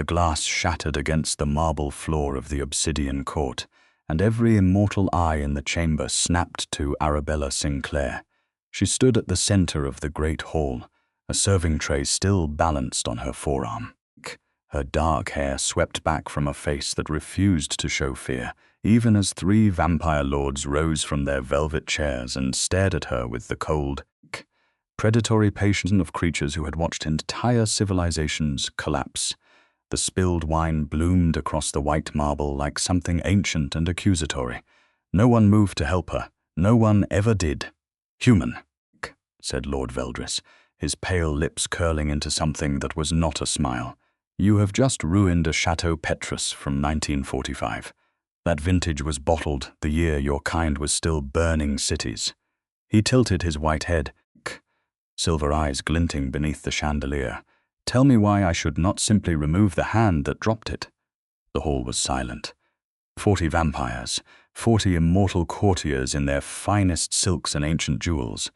The glass shattered against the marble floor of the obsidian court, and every immortal eye in the chamber snapped to Arabella Sinclair. She stood at the center of the great hall, a serving tray still balanced on her forearm. Her dark hair swept back from a face that refused to show fear, even as 3 vampire lords rose from their velvet chairs and stared at her with the cold, predatory patience of creatures who had watched entire civilizations collapse. The spilled wine bloomed across the white marble like something ancient and accusatory. No one moved to help her. No one ever did. "Human," said Lord Veldris, his pale lips curling into something that was not a smile. "You have just ruined a Chateau Petrus from 1945. That vintage was bottled the year your kind was still burning cities." He tilted his white head, silver eyes glinting beneath the chandelier. "Tell me why I should not simply remove the hand that dropped it." The hall was silent. 40 vampires, 40 immortal courtiers in their finest silks and ancient jewels,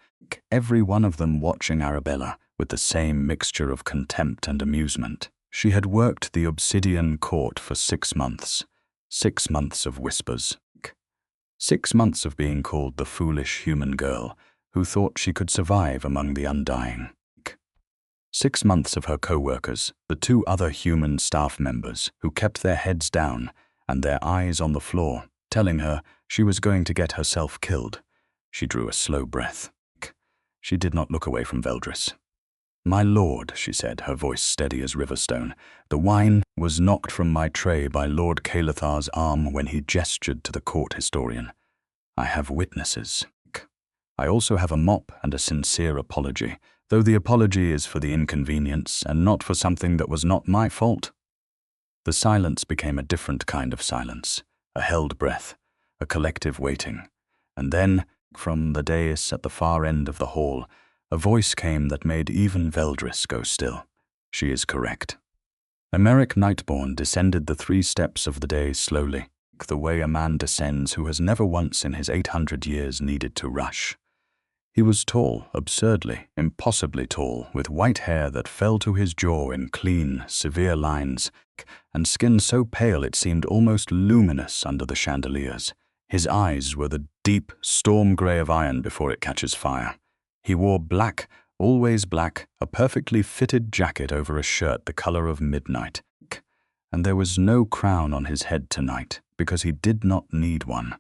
every one of them watching Arabella with the same mixture of contempt and amusement. She had worked the obsidian court for 6 months. 6 months of whispers. 6 months of being called the foolish human girl who thought she could survive among the undying. 6 months of her co-workers, the 2 other human staff members who kept their heads down and their eyes on the floor, telling her she was going to get herself killed. She drew a slow breath. She did not look away from Veldris. "My lord," she said, her voice steady as riverstone, "the wine was knocked from my tray by Lord Caelethar's arm when he gestured to the court historian. I have witnesses. I also have a mop and a sincere apology, though the apology is for the inconvenience and not for something that was not my fault." The silence became a different kind of silence, a held breath, a collective waiting. And then, from the dais at the far end of the hall, a voice came that made even Veldris go still. "She is correct." Emeric Nightborne descended the 3 steps of the dais slowly, the way a man descends who has never once in his 800 years needed to rush. He was tall, absurdly, impossibly tall, with white hair that fell to his jaw in clean, severe lines, and skin so pale it seemed almost luminous under the chandeliers. His eyes were the deep storm grey of iron before it catches fire. He wore black, always black, a perfectly fitted jacket over a shirt the color of midnight. And there was no crown on his head tonight, because he did not need one.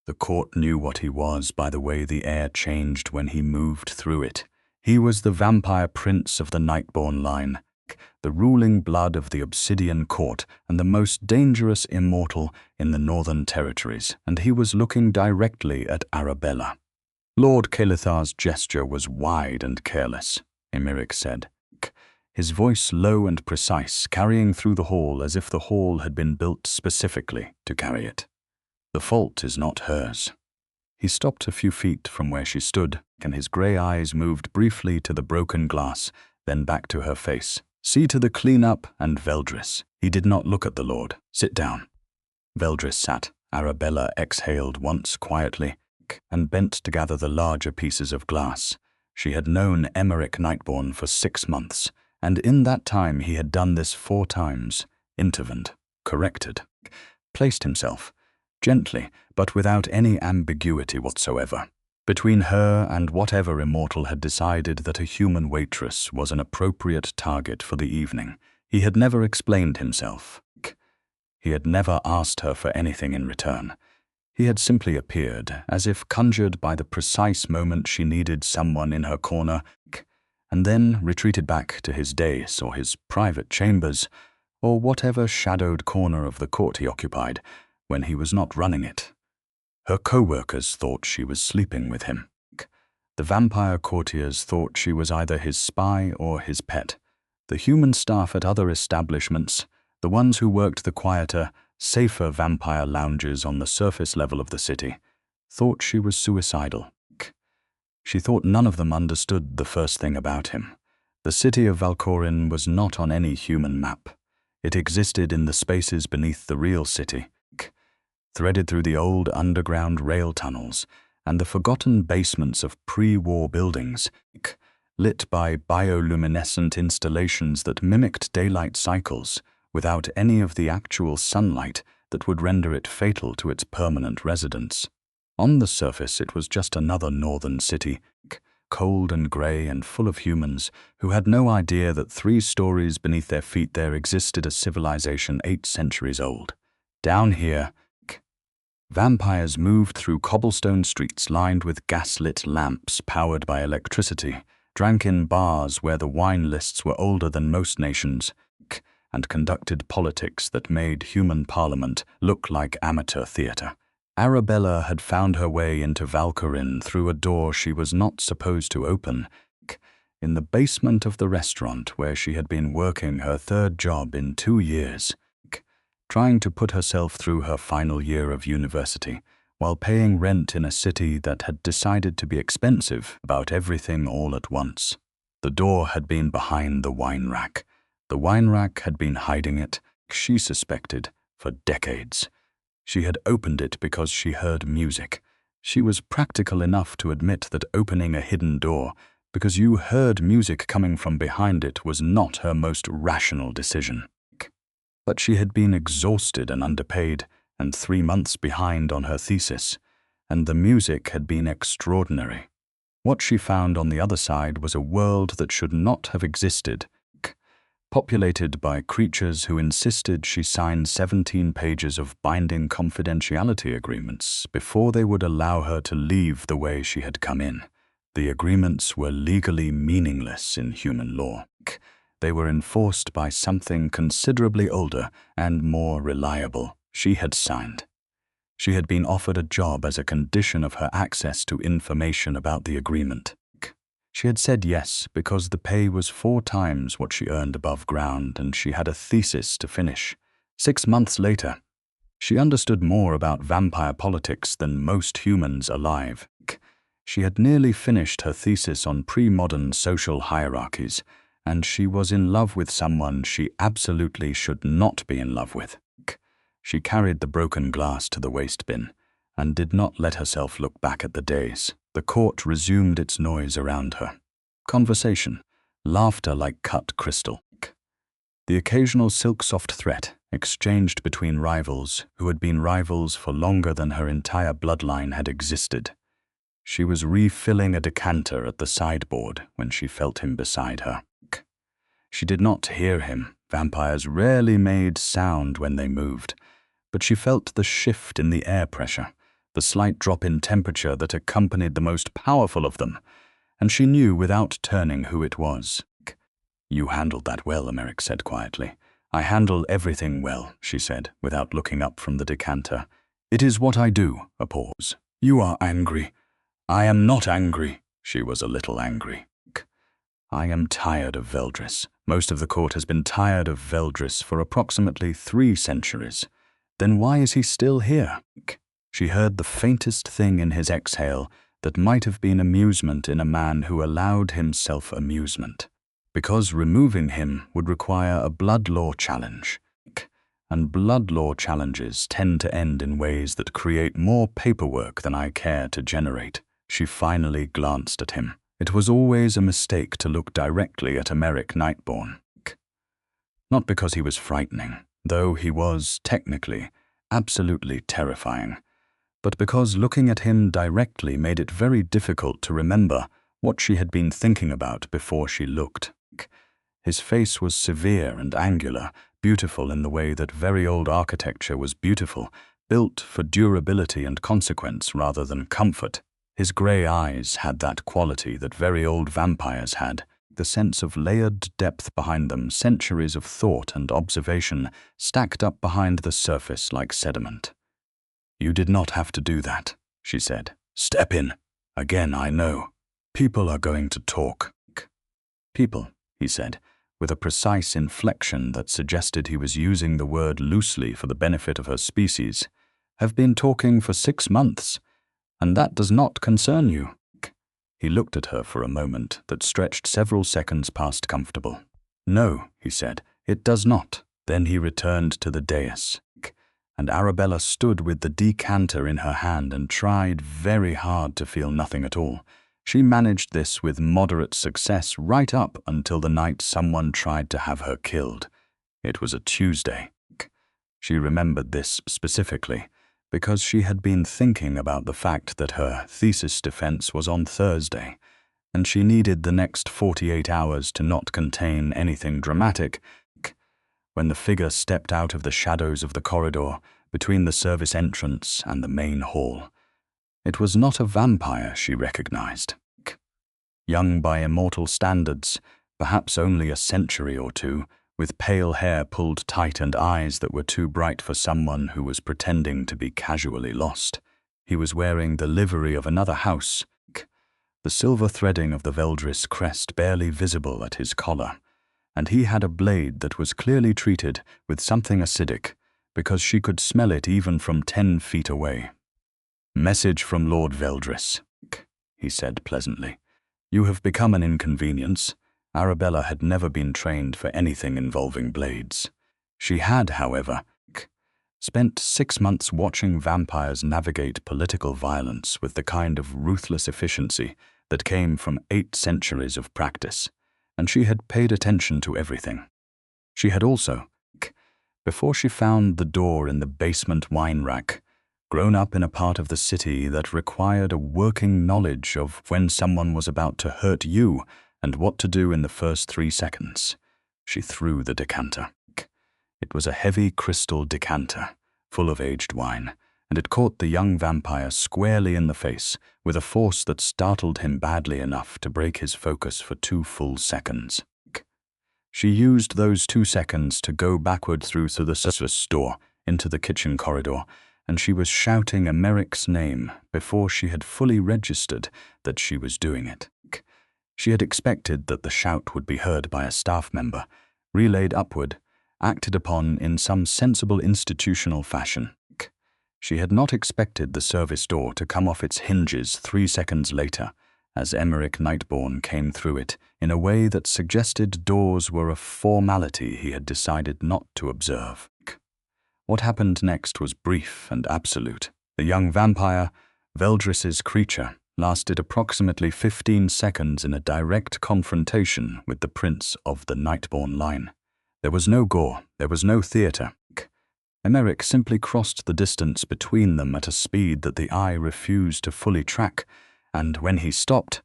The court knew what he was by the way the air changed when he moved through it. He was the vampire prince of the Nightborne line, the ruling blood of the Obsidian Court and the most dangerous immortal in the Northern Territories, and he was looking directly at Arabella. Lord Caelethar's gesture was wide and careless, Emeric said, his voice low and precise, carrying through the hall as if the hall had been built specifically to carry it. "The fault is not hers." He stopped a few feet from where she stood, and his grey eyes moved briefly to the broken glass, then back to her face. "See to the clean-up and Veldris." He did not look at the lord. "Sit down." Veldris sat. Arabella exhaled once quietly, and bent to gather the larger pieces of glass. She had known Emeric Nightborne for 6 months, and in that time he had done this 4 times, intervened, corrected, placed himself, gently, but without any ambiguity whatsoever, between her and whatever immortal had decided that a human waitress was an appropriate target for the evening. He had never explained himself. He had never asked her for anything in return. He had simply appeared, as if conjured by the precise moment she needed someone in her corner, and then retreated back to his dais or his private chambers, or whatever shadowed corner of the court he occupied, when he was not running it. Her co-workers thought she was sleeping with him. The vampire courtiers thought she was either his spy or his pet. The human staff at other establishments, the ones who worked the quieter, safer vampire lounges on the surface level of the city, thought she was suicidal. She thought none of them understood the first thing about him. The city of Valcorin was not on any human map. It existed in the spaces beneath the real city, threaded through the old underground rail tunnels and the forgotten basements of pre-war buildings, lit by bioluminescent installations that mimicked daylight cycles, without any of the actual sunlight that would render it fatal to its permanent residence. On the surface, it was just another northern city, cold and grey and full of humans who had no idea that 3 stories beneath their feet there existed a civilization 8 centuries old. Down here, vampires moved through cobblestone streets lined with gaslit lamps powered by electricity, drank in bars where the wine lists were older than most nations, and conducted politics that made human parliament look like amateur theatre. Arabella had found her way into Valkyrin through a door she was not supposed to open, in the basement of the restaurant where she had been working her 3rd job in 2 years, trying to put herself through her final year of university, while paying rent in a city that had decided to be expensive about everything all at once. The door had been behind the wine rack. The wine rack had been hiding it, she suspected, for decades. She had opened it because she heard music. She was practical enough to admit that opening a hidden door because you heard music coming from behind it was not her most rational decision. But she had been exhausted and underpaid, and 3 months behind on her thesis, and the music had been extraordinary. What she found on the other side was a world that should not have existed, populated by creatures who insisted she sign 17 pages of binding confidentiality agreements before they would allow her to leave the way she had come in. The agreements were legally meaningless in human law. They were enforced by something considerably older and more reliable. She had signed. She had been offered a job as a condition of her access to information about the agreement. She had said yes because the pay was 4 times what she earned above ground and she had a thesis to finish. 6 months later, she understood more about vampire politics than most humans alive. She had nearly finished her thesis on pre-modern social hierarchies, and she was in love with someone she absolutely should not be in love with. She carried the broken glass to the waste bin and did not let herself look back at the days. The court resumed its noise around her. Conversation, laughter like cut crystal. The occasional silk-soft threat exchanged between rivals who had been rivals for longer than her entire bloodline had existed. She was refilling a decanter at the sideboard when she felt him beside her. She did not hear him. Vampires rarely made sound when they moved, but she felt the shift in the air pressure, the slight drop in temperature that accompanied the most powerful of them, and she knew without turning who it was. "You handled that well," Emeric said quietly. "I handle everything well," she said, without looking up from the decanter. "It is what I do." A pause. "You are angry." "I am not angry." She was a little angry. "I am tired of Veldris. Most of the court has been tired of Veldris for approximately 3 centuries. Then why is he still here?" She heard the faintest thing in his exhale that might have been amusement in a man who allowed himself amusement. Because removing him would require a blood law challenge. And blood law challenges tend to end in ways that create more paperwork than I care to generate. She finally glanced at him. It was always a mistake to look directly at Emeric Nightborne. Not because he was frightening, though he was, technically, absolutely terrifying, but because looking at him directly made it very difficult to remember what she had been thinking about before she looked. His face was severe and angular, beautiful in the way that very old architecture was beautiful, built for durability and consequence rather than comfort. His grey eyes had that quality that very old vampires had, the sense of layered depth behind them, centuries of thought and observation stacked up behind the surface like sediment. "You did not have to do that," she said. "Step in. Again, I know. People are going to talk." "People," he said, with a precise inflection that suggested he was using the word loosely for the benefit of her species, "have been talking for 6 months. And that does not concern you." He looked at her for a moment that stretched several seconds past comfortable. "No," he said, "it does not." Then he returned to the dais, and Arabella stood with the decanter in her hand and tried very hard to feel nothing at all. She managed this with moderate success right up until the night someone tried to have her killed. It was a Tuesday. She remembered this specifically because she had been thinking about the fact that her thesis defense was on Thursday, and she needed the next 48 hours to not contain anything dramatic. When the figure stepped out of the shadows of the corridor between the service entrance and the main hall, it was not a vampire she recognized. Young by immortal standards, perhaps only a century or two, with pale hair pulled tight and eyes that were too bright for someone who was pretending to be casually lost. He was wearing the livery of another house, the silver threading of the Waitress crest barely visible at his collar, and he had a blade that was clearly treated with something acidic, because she could smell it even from 10 feet away. "Message from Lord Waitress," he said pleasantly. "You have become an inconvenience." Arabella had never been trained for anything involving blades. She had, however, spent 6 months watching vampires navigate political violence with the kind of ruthless efficiency that came from 8 centuries of practice, and she had paid attention to everything. She had also, before she found the door in the basement wine rack, grown up in a part of the city that required a working knowledge of when someone was about to hurt you and what to do in the first 3 seconds. She threw the decanter. It was a heavy crystal decanter, full of aged wine, and it caught the young vampire squarely in the face with a force that startled him badly enough to break his focus for 2 full seconds. She used those 2 seconds to go backward through the service door into the kitchen corridor, and she was shouting Emeric's name before she had fully registered that she was doing it. She had expected that the shout would be heard by a staff member, relayed upward, acted upon in some sensible institutional fashion. She had not expected the service door to come off its hinges 3 seconds later, as Emeric Nightborne came through it in a way that suggested doors were a formality he had decided not to observe. What happened next was brief and absolute. The young vampire, Waitress's creature, lasted approximately 15 seconds in a direct confrontation with the Prince of the Nightborne line. There was no gore, there was no theatre. Emeric simply crossed the distance between them at a speed that the eye refused to fully track, and when he stopped,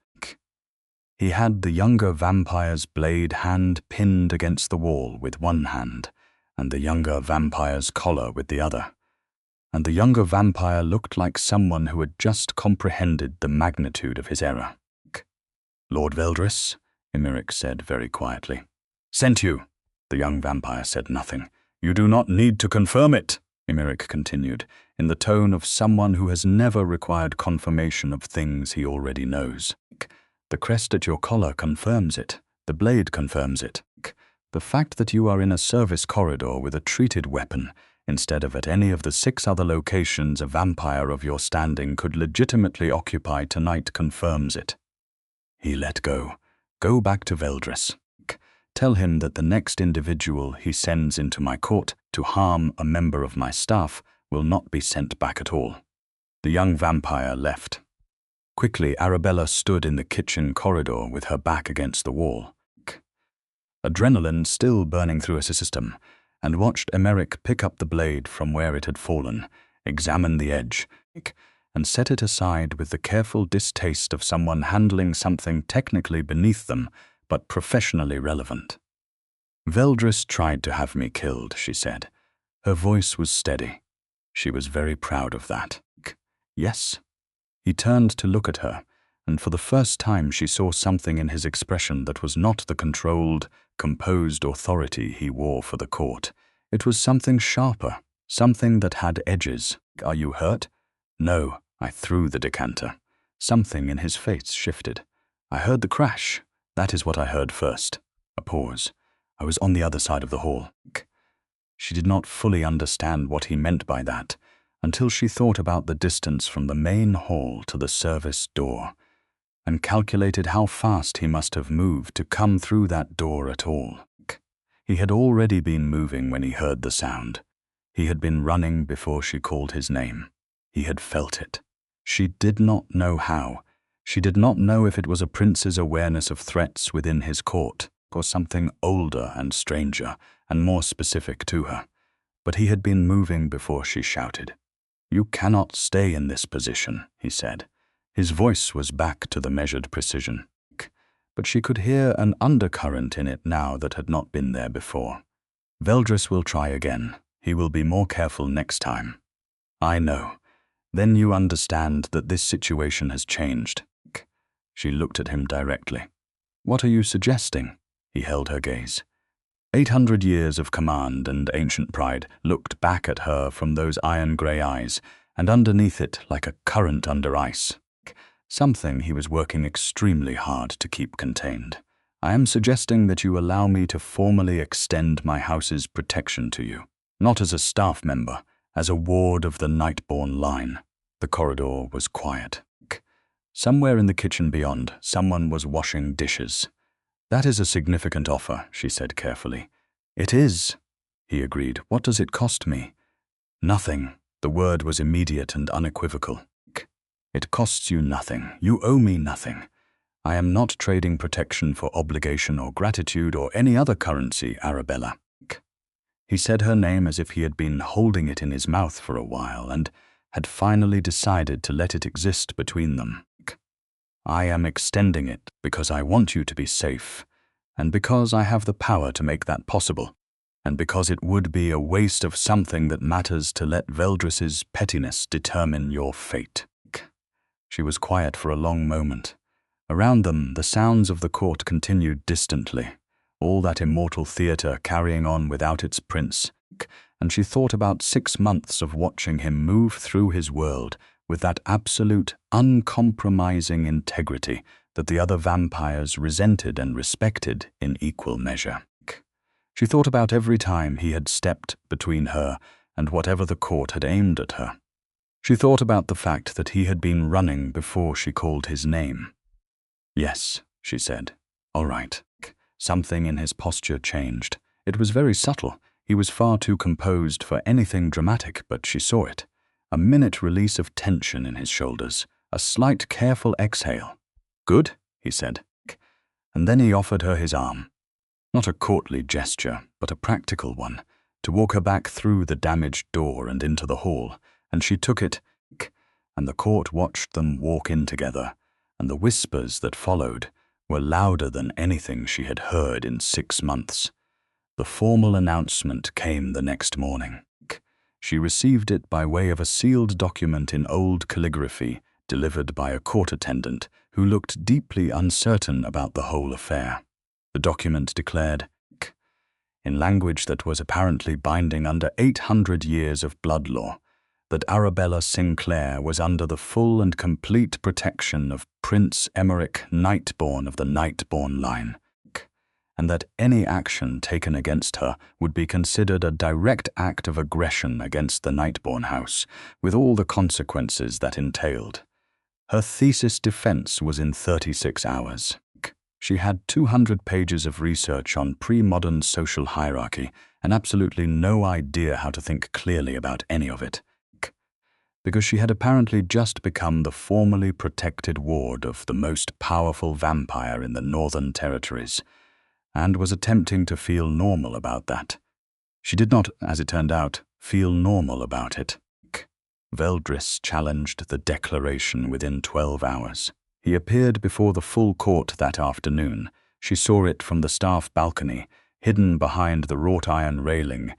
he had the younger vampire's blade hand pinned against the wall with one hand, and the younger vampire's collar with the other. And the younger vampire looked like someone who had just comprehended the magnitude of his error. "Lord Waitress," Emeric said very quietly. "Sent you." The young vampire said nothing. "You do not need to confirm it," Emeric continued, in the tone of someone who has never required confirmation of things he already knows. "The crest at your collar confirms it. The blade confirms it. The fact that you are in a service corridor with a treated weapon instead of at any of the 6 other locations a vampire of your standing could legitimately occupy tonight confirms it." He let go. "Go back to Waitress. Tell him that the next individual he sends into my court to harm a member of my staff will not be sent back at all." The young vampire left. Quickly, Arabella stood in the kitchen corridor with her back against the wall, adrenaline still burning through her system, and watched Emeric pick up the blade from where it had fallen, examine the edge, and set it aside with the careful distaste of someone handling something technically beneath them, but professionally relevant. "Waitress tried to have me killed," she said. Her voice was steady. She was very proud of that. "Yes?" He turned to look at her, and for the first time she saw something in his expression that was not the controlled, composed authority he wore for the court. It was something sharper, something that had edges. "Are you hurt?" "No." I threw the decanter. Something in his face shifted. "I heard the crash. That is what I heard first." A pause. "I was on the other side of the hall." She did not fully understand what he meant by that until she thought about the distance from the main hall to the service door, and calculated how fast he must have moved to come through that door at all. He had already been moving when he heard the sound. He had been running before she called his name. He had felt it. She did not know how. She did not know if it was a prince's awareness of threats within his court, or something older and stranger, and more specific to her. But he had been moving before she shouted. "You cannot stay in this position," he said. His voice was back to the measured precision, but she could hear an undercurrent in it now that had not been there before. "Veldris will try again. He will be more careful next time." "I know. Then you understand that this situation has changed." She looked at him directly. "What are you suggesting?" He held her gaze. 800 years of command and ancient pride looked back at her from those iron-grey eyes, and underneath it, like a current under ice, something he was working extremely hard to keep contained. "I am suggesting that you allow me to formally extend my house's protection to you, not as a staff member, as a ward of the Nightborne line." The corridor was quiet. Somewhere in the kitchen beyond, someone was washing dishes. "That is a significant offer," she said carefully. "It is," he agreed. "What does it cost me?" "Nothing." The word was immediate and unequivocal. "It costs you nothing. You owe me nothing. I am not trading protection for obligation or gratitude or any other currency, Arabella." He said her name as if he had been holding it in his mouth for a while and had finally decided to let it exist between them. "I am extending it because I want you to be safe, and because I have the power to make that possible, and because it would be a waste of something that matters to let Veldris's pettiness determine your fate." She was quiet for a long moment. Around them, the sounds of the court continued distantly, all that immortal theatre carrying on without its prince, and she thought about 6 months of watching him move through his world with that absolute, uncompromising integrity that the other vampires resented and respected in equal measure. She thought about every time he had stepped between her and whatever the court had aimed at her. She thought about the fact that he had been running before she called his name. "Yes," she said. "All right." Something in his posture changed. It was very subtle. He was far too composed for anything dramatic, but she saw it. A minute release of tension in his shoulders, a slight careful exhale. "Good," he said. And then he offered her his arm. Not a courtly gesture, but a practical one, to walk her back through the damaged door and into the hall, and she took it, and the court watched them walk in together, and the whispers that followed were louder than anything she had heard in 6 months. The formal announcement came the next morning. She received it by way of a sealed document in old calligraphy, delivered by a court attendant who looked deeply uncertain about the whole affair. The document declared, in language that was apparently binding under 800 years of blood law, that Arabella Sinclair was under the full and complete protection of Prince Emeric Nightborne of the Nightborne line, and that any action taken against her would be considered a direct act of aggression against the Nightborne house, with all the consequences that entailed. Her thesis defense was in 36 hours. She had 200 pages of research on pre-modern social hierarchy and absolutely no idea how to think clearly about any of it, because she had apparently just become the formally protected ward of the most powerful vampire in the Northern Territories, and was attempting to feel normal about that. She did not, as it turned out, feel normal about it. Veldris challenged the declaration within 12 hours. He appeared before the full court that afternoon. She saw it from the staff balcony, hidden behind the wrought iron railing,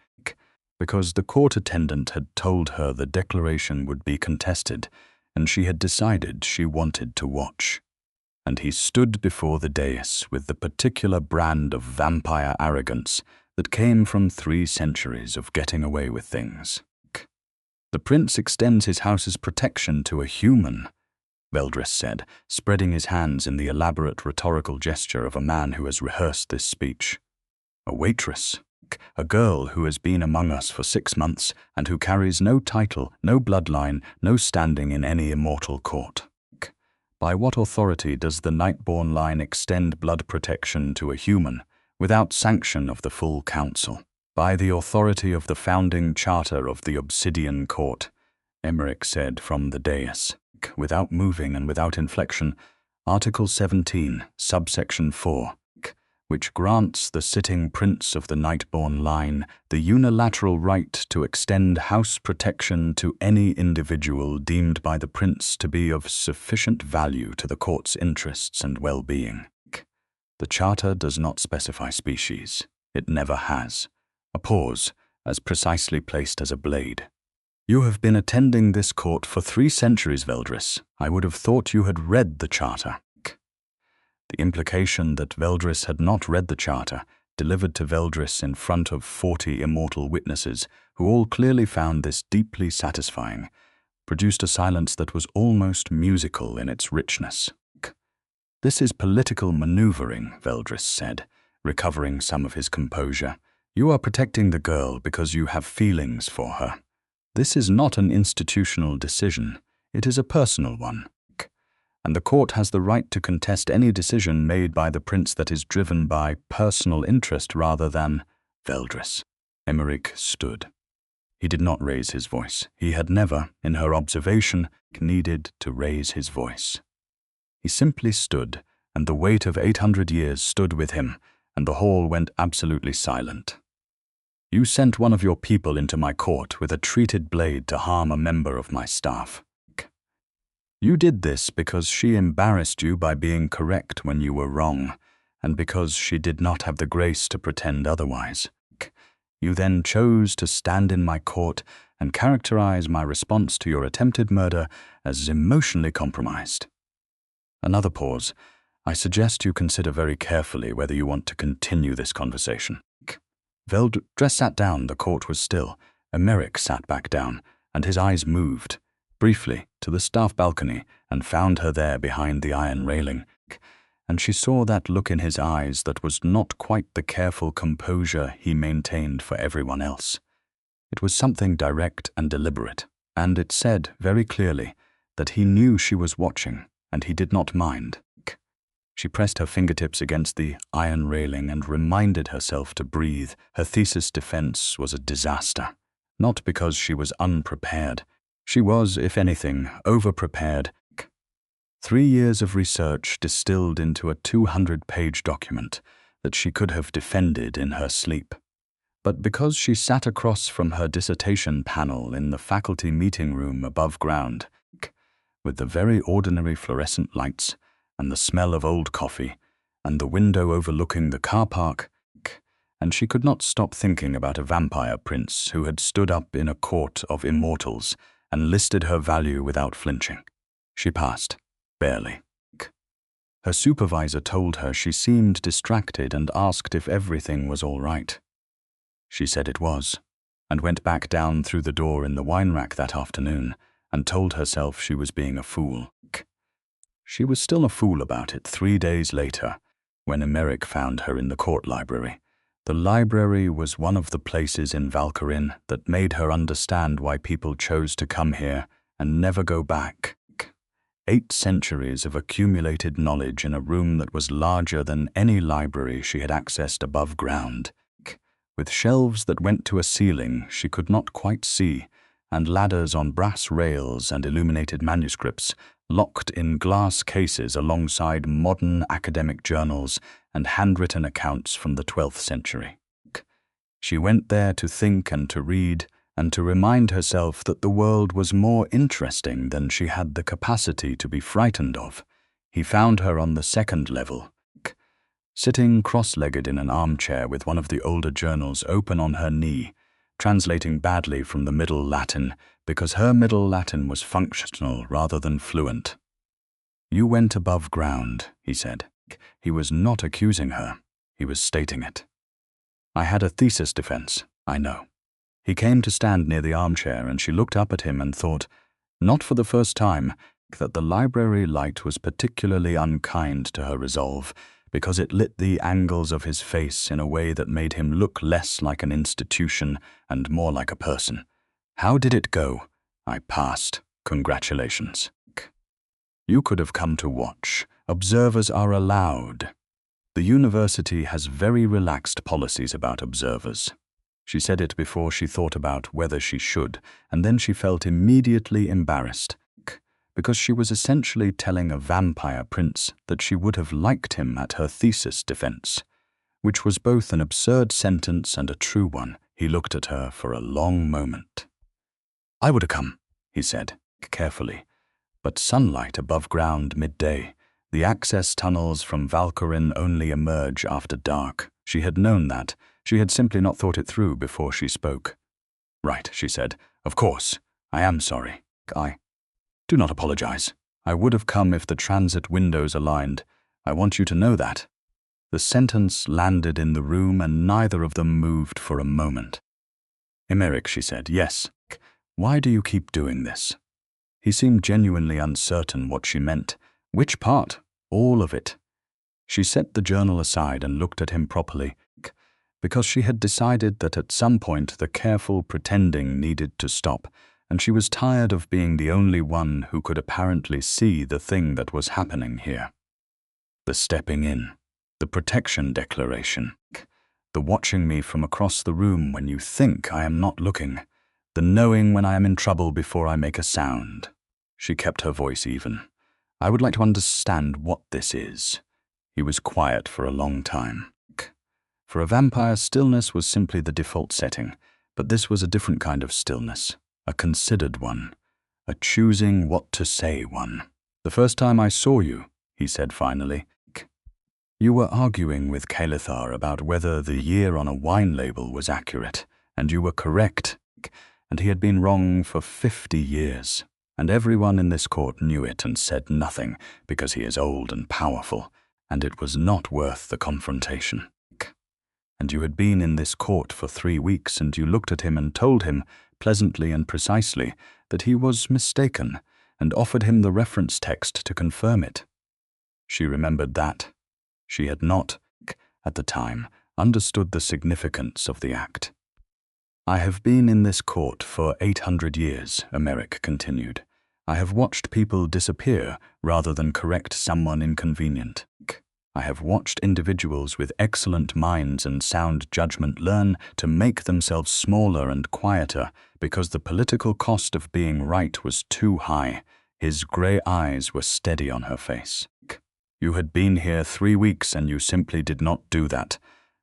because the court attendant had told her the declaration would be contested, and she had decided she wanted to watch. And he stood before the dais with the particular brand of vampire arrogance that came from 3 centuries of getting away with things. "The prince extends his house's protection to a human," Veldris said, spreading his hands in the elaborate rhetorical gesture of a man who has rehearsed this speech. "A waitress, a girl who has been among us for 6 months and who carries no title, no bloodline, no standing in any immortal court. By what authority does the Nightborne line extend blood protection to a human without sanction of the full council? By the authority of the founding charter of the Obsidian Court," Emeric said from the dais, without moving and without inflection. "Article 17, subsection 4, which grants the sitting prince of the Nightborne line the unilateral right to extend house protection to any individual deemed by the prince to be of sufficient value to the court's interests and well-being. The charter does not specify species. It never has. A pause, as precisely placed as a blade. You have been attending this court for 3 centuries, Veldris. I would have thought you had read the charter. The implication that Veldris had not read the charter, delivered to Veldris in front of 40 immortal witnesses, who all clearly found this deeply satisfying, produced a silence that was almost musical in its richness. This is political maneuvering, Veldris said, recovering some of his composure. You are protecting the girl because you have feelings for her. This is not an institutional decision. It is a personal one. And the court has the right to contest any decision made by the prince that is driven by personal interest rather than Veldris. Emeric stood. He did not raise his voice. He had never, in her observation, needed to raise his voice. He simply stood, and the weight of 800 years stood with him, and the hall went absolutely silent. You sent one of your people into my court with a treated blade to harm a member of my staff. You did this because she embarrassed you by being correct when you were wrong, and because she did not have the grace to pretend otherwise. You then chose to stand in my court and characterize my response to your attempted murder as emotionally compromised. Another pause. I suggest you consider very carefully whether you want to continue this conversation. Veldris sat down. The court was still. Emeric sat back down, and his eyes moved, briefly, to the staff balcony, and found her there behind the iron railing. And she saw that look in his eyes that was not quite the careful composure he maintained for everyone else. It was something direct and deliberate, and it said very clearly that he knew she was watching, and he did not mind. She pressed her fingertips against the iron railing and reminded herself to breathe. Her thesis defense was a disaster, not because she was unprepared. She was, if anything, over-prepared. 3 years of research distilled into a 200-page document that she could have defended in her sleep. But because she sat across from her dissertation panel in the faculty meeting room above ground, with the very ordinary fluorescent lights and the smell of old coffee and the window overlooking the car park, and she could not stop thinking about a vampire prince who had stood up in a court of immortals and listed her value without flinching. She passed, barely. Her supervisor told her she seemed distracted and asked if everything was all right. She said it was, and went back down through the door in the wine rack that afternoon and told herself she was being a fool. She was still a fool about it 3 days later, when Emeric found her in the court library. The library was one of the places in Valkyrin that made her understand why people chose to come here and never go back. 8 centuries of accumulated knowledge in a room that was larger than any library she had accessed above ground, with shelves that went to a ceiling she could not quite see, and ladders on brass rails and illuminated manuscripts locked in glass cases alongside modern academic journals and handwritten accounts from the 12th century. She went there to think and to read, and to remind herself that the world was more interesting than she had the capacity to be frightened of. He found her on the 2nd level, sitting cross-legged in an armchair with one of the older journals open on her knee, translating badly from the Middle Latin because her Middle Latin was functional rather than fluent. You went above ground, he said. He was not accusing her. He was stating it. I had a thesis defense, I know. He came to stand near the armchair, and she looked up at him and thought, not for the first time, that the library light was particularly unkind to her resolve, because it lit the angles of his face in a way that made him look less like an institution and more like a person. How did it go? I passed. Congratulations. You could have come to watch. Observers are allowed. The university has very relaxed policies about observers. She said it before she thought about whether she should, and then she felt immediately embarrassed, because she was essentially telling a vampire prince that she would have liked him at her thesis defense. which was both an absurd sentence and a true one. He looked at her for a long moment. "I would have come," he said, carefully, "but sunlight above ground midday. The access tunnels from Valkyrin only emerge after dark." She had known that. She had simply not thought it through before she spoke. "Right," she said. "Of course. I am sorry. Do not apologize. I would have come if the transit windows aligned. I want you to know that." The sentence landed in the room and neither of them moved for a moment. "Emeric," she said, "yes. Why do you keep doing this?" He seemed genuinely uncertain what she meant. Which part? All of it. She set the journal aside and looked at him properly, because she had decided that at some point the careful pretending needed to stop, and she was tired of being the only one who could apparently see the thing that was happening here. The stepping in, the protection declaration, the watching me from across the room when you think I am not looking, the knowing when I am in trouble before I make a sound. She kept her voice even. "I would like to understand what this is." He was quiet for a long time. For a vampire, stillness was simply the default setting, but this was a different kind of stillness, a considered one, a choosing what to say one. "The first time I saw you," he said finally, "you were arguing with Kalithar about whether the year on a wine label was accurate, and you were correct, and he had been wrong for 50 years. And everyone in this court knew it and said nothing because he is old and powerful, and it was not worth the confrontation. And you had been in this court for 3 weeks, and you looked at him and told him, pleasantly and precisely, that he was mistaken, and offered him the reference text to confirm it." She remembered that. She had not, at the time, understood the significance of the act. "I have been in this court for 800 years, Emeric continued. I have watched people disappear rather than correct someone inconvenient. I have watched individuals with excellent minds and sound judgment learn to make themselves smaller and quieter because the political cost of being right was too high." His grey eyes were steady on her face. "You had been here 3 weeks and you simply did not do that.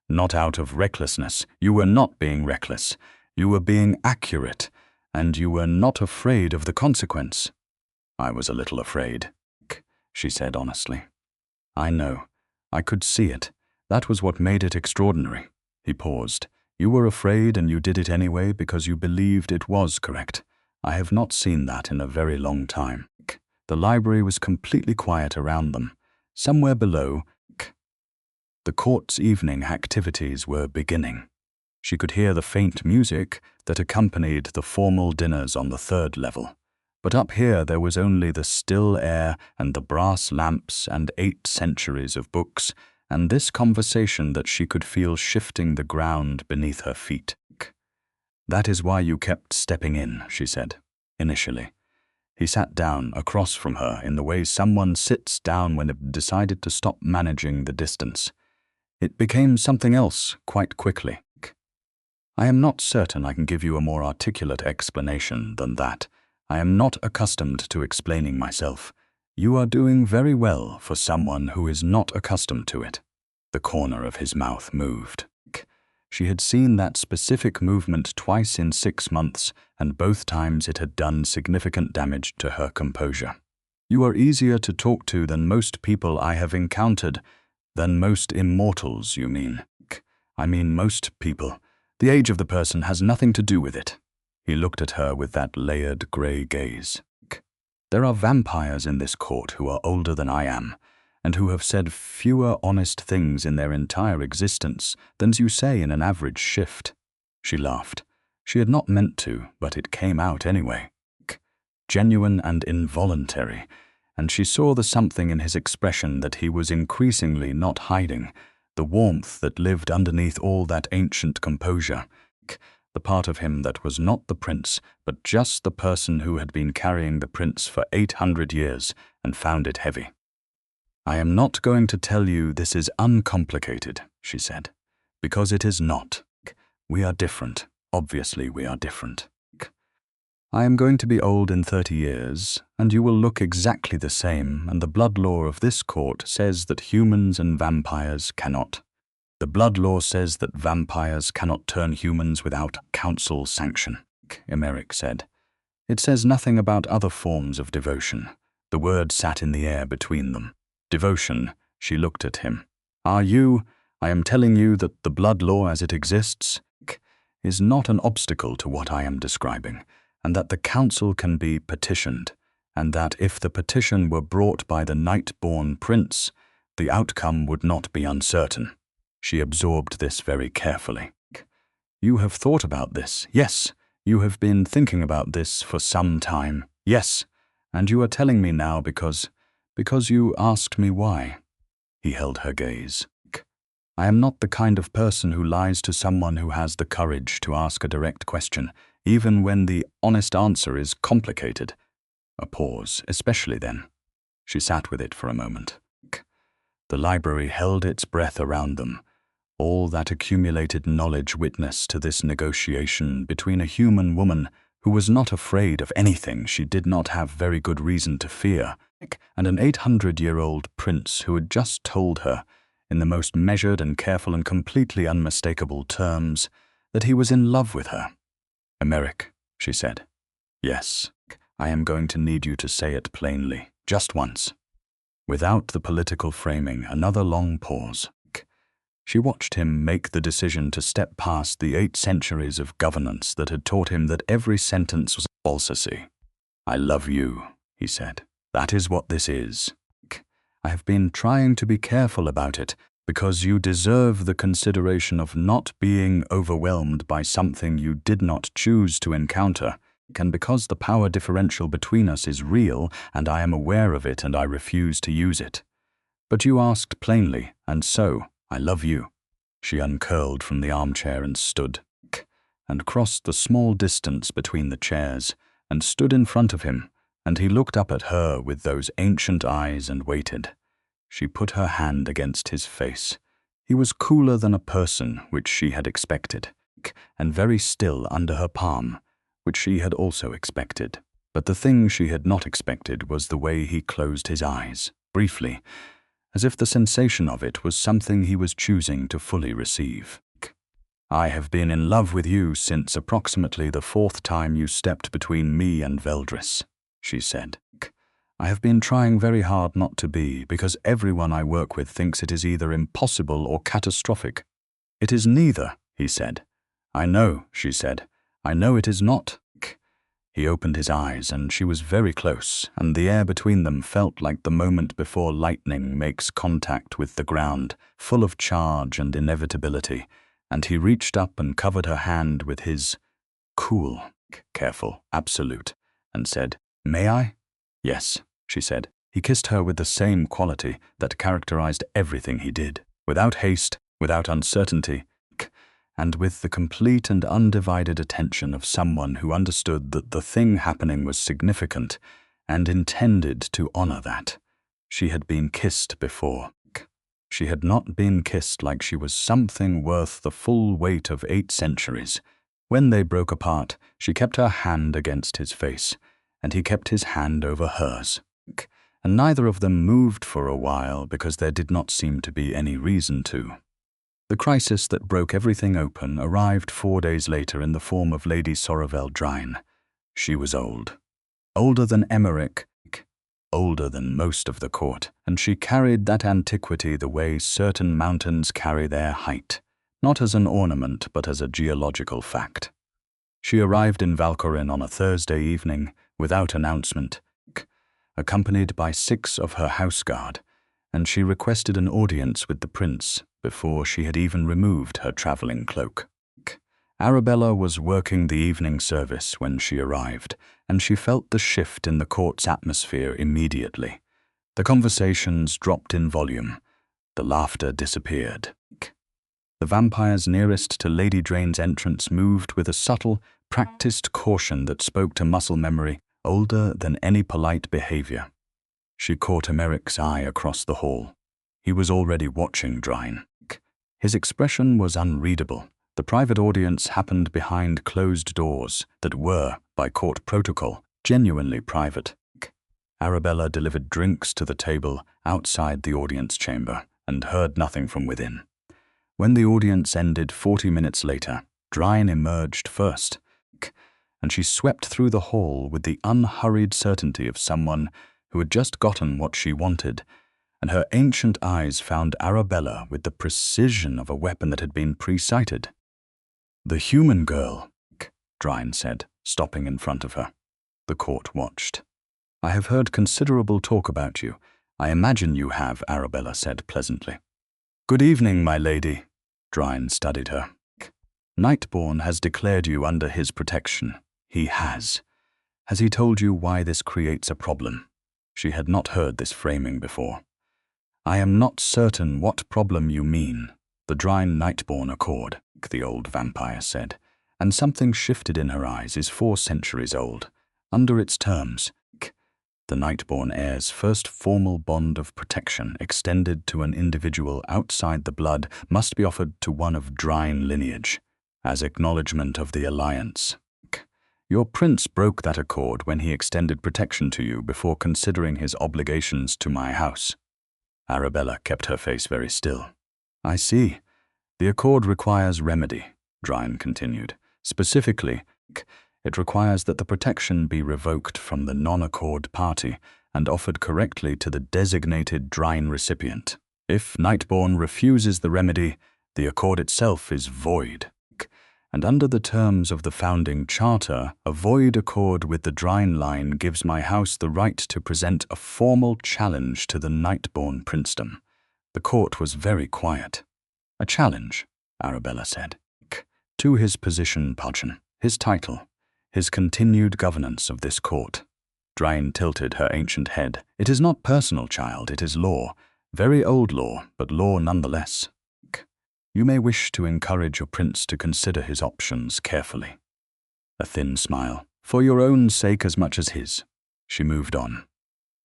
Not out of recklessness. You were not being reckless. You were being accurate, and you were not afraid of the consequence." "I was a little afraid," she said honestly. "I know. I could see it. That was what made it extraordinary." He paused. "You were afraid and you did it anyway because you believed it was correct. I have not seen that in a very long time." The library was completely quiet around them. Somewhere below, the court's evening activities were beginning. She could hear the faint music that accompanied the formal dinners on the 3rd level. But up here there was only the still air and the brass lamps and 8 centuries of books, and this conversation that she could feel shifting the ground beneath her feet. "That is why you kept stepping in," she said, initially. He sat down across from her in the way someone sits down when they've decided to stop managing the distance. It became something else quite quickly. "I am not certain I can give you a more articulate explanation than that. I am not accustomed to explaining myself. You are doing very well for someone who is not accustomed to it." The corner of his mouth moved. She had seen that specific movement twice in 6 months, and both times it had done significant damage to her composure. "You are easier to talk to than most people I have encountered. Than most immortals, you mean?" "I mean most people. The age of the person has nothing to do with it." He looked at her with that layered grey gaze. "There are vampires in this court who are older than I am, and who have said fewer honest things in their entire existence than you say in an average shift." She laughed. She had not meant to, but it came out anyway. Genuine and involuntary, and she saw the something in his expression that he was increasingly not hiding, the warmth that lived underneath all that ancient composure, the part of him that was not the prince, but just the person who had been carrying the prince for 800 years and found it heavy. "I am not going to tell you this is uncomplicated," she said, "because it is not. We are different. Obviously we are different. I am going to be old in 30 years, and you will look exactly the same, and the blood law of this court says that humans and vampires cannot." The blood law says that vampires cannot turn humans without council sanction, Emeric said. It says nothing about other forms of devotion. The word sat in the air between them. Devotion, she looked at him. I am telling you that the blood law as it exists is not an obstacle to what I am describing, and that the council can be petitioned, and that if the petition were brought by the Nightborne prince, the outcome would not be uncertain. She absorbed this very carefully. You have thought about this, yes. You have been thinking about this for some time, yes. And you are telling me now because you asked me why. He held her gaze. I am not the kind of person who lies to someone who has the courage to ask a direct question, even when the honest answer is complicated. A pause, especially then. She sat with it for a moment. The library held its breath around them. All that accumulated knowledge witness to this negotiation between a human woman who was not afraid of anything she did not have very good reason to fear, and an 800-year-old prince who had just told her, in the most measured and careful and completely unmistakable terms, that he was in love with her. Emeric, she said. Yes, I am going to need you to say it plainly, just once. Without the political framing, another long pause. She watched him make the decision to step past the 8 centuries of governance that had taught him that every sentence was falsity. I love you, he said. That is what this is. I have been trying to be careful about it because you deserve the consideration of not being overwhelmed by something you did not choose to encounter, and because the power differential between us is real and I am aware of it and I refuse to use it. But you asked plainly, and so, I love you. She uncurled from the armchair and stood, and crossed the small distance between the chairs, and stood in front of him, and he looked up at her with those ancient eyes and waited. She put her hand against his face. He was cooler than a person, which she had expected, and very still under her palm, which she had also expected. But the thing she had not expected was the way he closed his eyes, briefly, as if the sensation of it was something he was choosing to fully receive. I have been in love with you since approximately the 4th time you stepped between me and Waitress, she said. I have been trying very hard not to be, because everyone I work with thinks it is either impossible or catastrophic. It is neither, he said. I know, she said. I know it is not. He opened his eyes, and she was very close, and the air between them felt like the moment before lightning makes contact with the ground, full of charge and inevitability, and he reached up and covered her hand with his cool, careful, absolute, and said, May I? Yes, she said. He kissed her with the same quality that characterized everything he did, without haste, without uncertainty, and with the complete and undivided attention of someone who understood that the thing happening was significant and intended to honor that. She had been kissed before. She had not been kissed like she was something worth the full weight of 8 centuries. When they broke apart, she kept her hand against his face, and he kept his hand over hers. And neither of them moved for a while because there did not seem to be any reason to. The crisis that broke everything open arrived 4 days later in the form of Lady Sorreville Drine. She was old. Older than Emeric, older than most of the court, and she carried that antiquity the way certain mountains carry their height, not as an ornament but as a geological fact. She arrived in Valcorin on a Thursday evening, without announcement, accompanied by 6 of her house guard, and she requested an audience with the prince before she had even removed her traveling cloak. Arabella was working the evening service when she arrived, and she felt the shift in the court's atmosphere immediately. The conversations dropped in volume. The laughter disappeared. The vampires nearest to Lady Drane's entrance moved with a subtle, practiced caution that spoke to muscle memory older than any polite behavior. She caught Emeric's eye across the hall. He was already watching Drine. His expression was unreadable. The private audience happened behind closed doors that were, by court protocol, genuinely private. Arabella delivered drinks to the table outside the audience chamber and heard nothing from within. When the audience ended 40 minutes later, Drine emerged first, and she swept through the hall with the unhurried certainty of someone who had just gotten what she wanted, and her ancient eyes found Arabella with the precision of a weapon that had been pre-sighted. "The human girl," Drine said, stopping in front of her. The court watched. "I have heard considerable talk about you. I imagine you have," Arabella said pleasantly. "Good evening, my lady." Drine studied her. "Nightborne has declared you under his protection." "He has. Has he told you why this creates a problem?" She had not heard this framing before. "I am not certain what problem you mean." "The Drine Nightborne Accord," the old vampire said, and something shifted in her eyes, "is 4 centuries old. Under its terms, the Nightborne heir's first formal bond of protection extended to an individual outside the blood must be offered to one of Drine lineage, as acknowledgement of the alliance. Your prince broke that accord when he extended protection to you before considering his obligations to my house." Arabella kept her face very still. "I see. The accord requires remedy," Drine continued. "Specifically, it requires that the protection be revoked from the non-accord party and offered correctly to the designated Drine recipient. If Nightborne refuses the remedy, the accord itself is void. And under the terms of the founding charter, a void accord with the Drine line gives my house the right to present a formal challenge to the Nightborne princedom." The court was very quiet. "A challenge," Arabella said, "to his position, Pachin, his title, his continued governance of this court." Drine tilted her ancient head. "It is not personal, child, it is law. Very old law, but law nonetheless. You may wish to encourage your prince to consider his options carefully." A thin smile. "For your own sake as much as his." She moved on.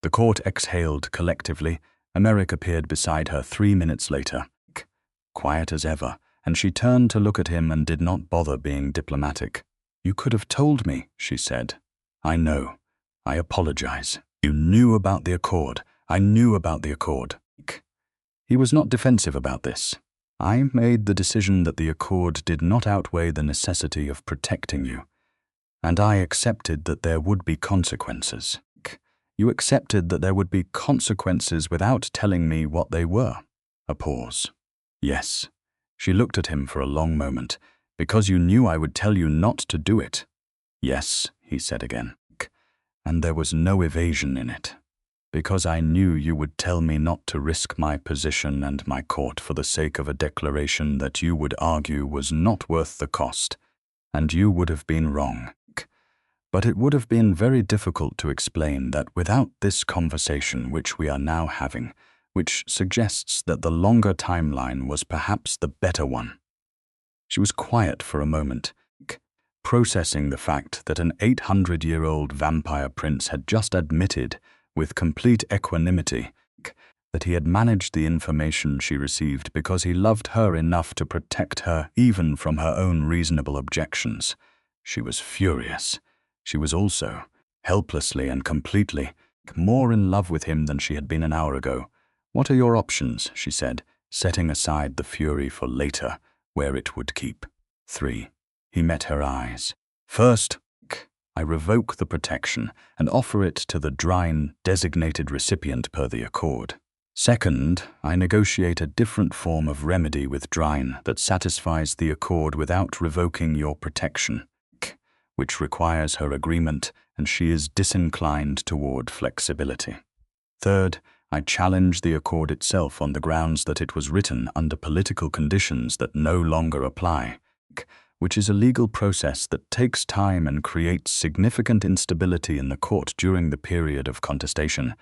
The court exhaled collectively. Emeric appeared beside her 3 minutes later, quiet as ever, and she turned to look at him and did not bother being diplomatic. "You could have told me," she said. "I know. I apologize. You knew about the accord. I knew about the accord." He was not defensive about this. "I made the decision that the accord did not outweigh the necessity of protecting you, and I accepted that there would be consequences." "You accepted that there would be consequences without telling me what they were." A pause. "Yes." She looked at him for a long moment. "Because you knew I would tell you not to do it." "Yes," he said again. "And there was no evasion in it. Because I knew you would tell me not to risk my position and my court for the sake of a declaration that you would argue was not worth the cost, and you would have been wrong. But it would have been very difficult to explain that without this conversation which we are now having, which suggests that the longer timeline was perhaps the better one." She was quiet for a moment, processing the fact that an 800-year-old vampire prince had just admitted, with complete equanimity, that he had managed the information she received because he loved her enough to protect her even from her own reasonable objections. She was furious. She was also, helplessly and completely, more in love with him than she had been an hour ago. "What are your options?" she said, setting aside the fury for later, where it would keep. 3. He met her eyes. "First, I revoke the protection and offer it to the Drine designated recipient per the accord. Second, I negotiate a different form of remedy with Drine that satisfies the accord without revoking your protection, which requires her agreement, and she is disinclined toward flexibility. Third, I challenge the accord itself on the grounds that it was written under political conditions that no longer apply, which is a legal process that takes time and creates significant instability in the court during the period of contestation.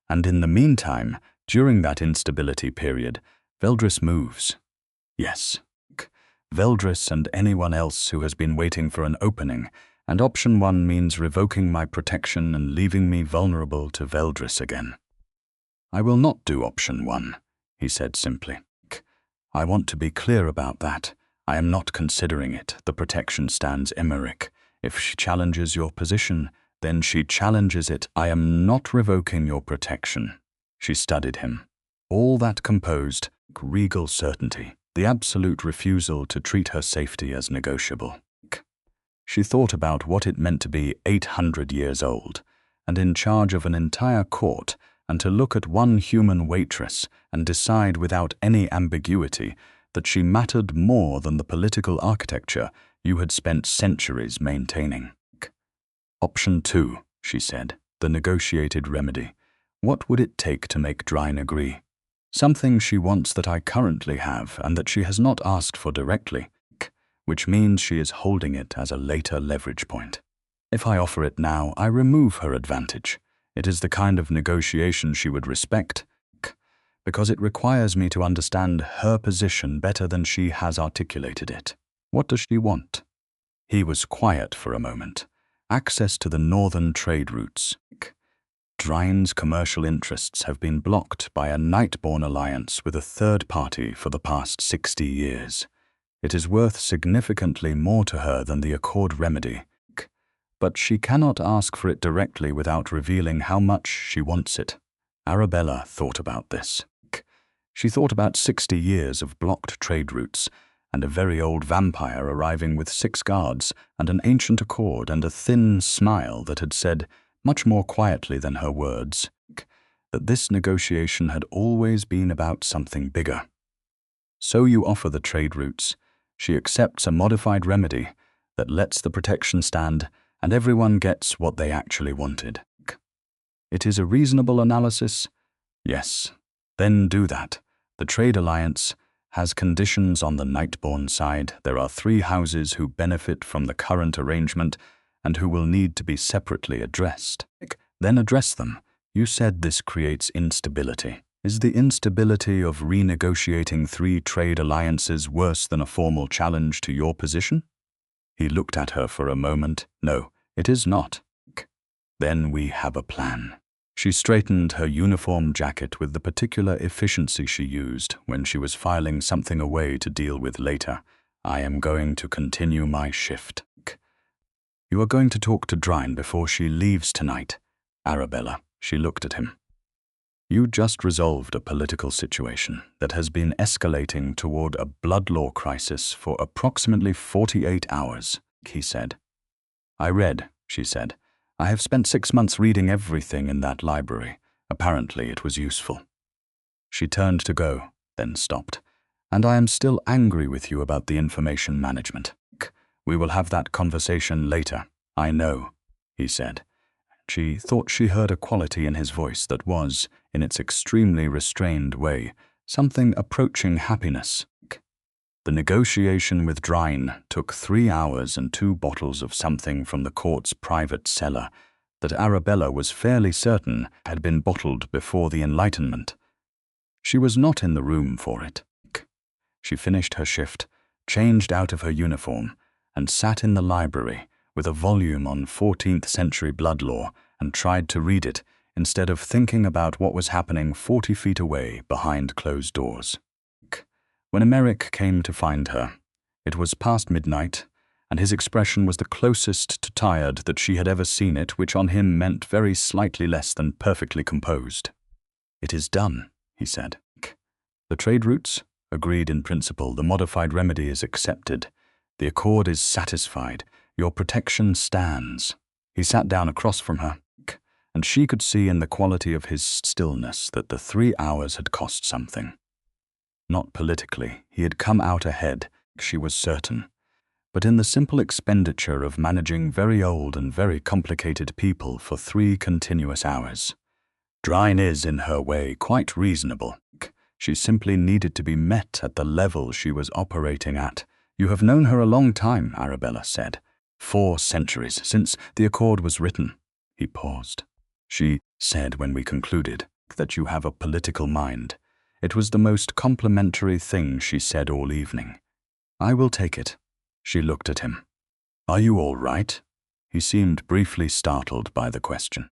And in the meantime, during that instability period, Waitress moves. Yes, Waitress and anyone else who has been waiting for an opening, and option 1 means revoking my protection and leaving me vulnerable to Waitress again." "I will not do option 1, he said simply. "I want to be clear about that. I am not considering it. The protection stands Emeric. If she challenges your position, then she challenges it. I am not revoking your protection." She studied him. All that composed, regal certainty. the absolute refusal to treat her safety as negotiable. She thought about what it meant to be 800 years old and in charge of an entire court, and to look at one human waitress and decide without any ambiguity that she mattered more than the political architecture you had spent centuries maintaining. Option 2, she said, the negotiated remedy. What would it take to make Drine agree? Something she wants that I currently have and that she has not asked for directly, which means she is holding it as a later leverage point. If I offer it now, I remove her advantage. It is the kind of negotiation she would respect, because it requires me to understand her position better than she has articulated it. What does she want? He was quiet for a moment. Access to the northern trade routes. Drine's commercial interests have been blocked by a Nightborne alliance with a third party for the past 60 years. It is worth significantly more to her than the Accord remedy, but she cannot ask for it directly without revealing how much she wants it. Arabella thought about this. She thought about 60 years of blocked trade routes, and a very old vampire arriving with 6 guards and an ancient accord and a thin smile that had said, much more quietly than her words, that this negotiation had always been about something bigger. So you offer the trade routes. She accepts a modified remedy that lets the protection stand, and everyone gets what they actually wanted. It is a reasonable analysis? Yes. Then do that. The trade alliance has conditions on the Nightborne side. There are 3 houses who benefit from the current arrangement and who will need to be separately addressed. Then address them. You said this creates instability. Is the instability of renegotiating 3 trade alliances worse than a formal challenge to your position? He looked at her for a moment. No, it is not. Then we have a plan. She straightened her uniform jacket with the particular efficiency she used when she was filing something away to deal with later. I am going to continue my shift. You are going to talk to Drine before she leaves tonight. Arabella, she looked at him. You just resolved a political situation that has been escalating toward a blood law crisis for approximately 48 hours, he said. I read, she said. I have spent 6 months reading everything in that library. Apparently it was useful. She turned to go, then stopped. And I am still angry with you about the information management. We will have that conversation later. I know, he said. She thought she heard a quality in his voice that was, in its extremely restrained way, something approaching happiness. The negotiation with Drine took 3 hours and 2 bottles of something from the court's private cellar that Arabella was fairly certain had been bottled before the Enlightenment. She was not in the room for it. She finished her shift, changed out of her uniform, and sat in the library with a volume on 14th century blood law and tried to read it instead of thinking about what was happening 40 feet away behind closed doors. When Emeric came to find her, it was past midnight, and his expression was the closest to tired that she had ever seen it, which on him meant very slightly less than perfectly composed. It is done, he said. The trade routes? Agreed in principle. The modified remedy is accepted. The accord is satisfied. Your protection stands. He sat down across from her, and she could see in the quality of his stillness that the 3 hours had cost something. Not politically, he had come out ahead, she was certain, but in the simple expenditure of managing very old and very complicated people for 3 continuous hours. Drine is, in her way, quite reasonable. She simply needed to be met at the level she was operating at. You have known her a long time, Arabella said. 4 centuries since the accord was written. He paused. She said when we concluded that you have a political mind. It was the most complimentary thing she said all evening. I will take it. She looked at him. Are you all right? He seemed briefly startled by the question.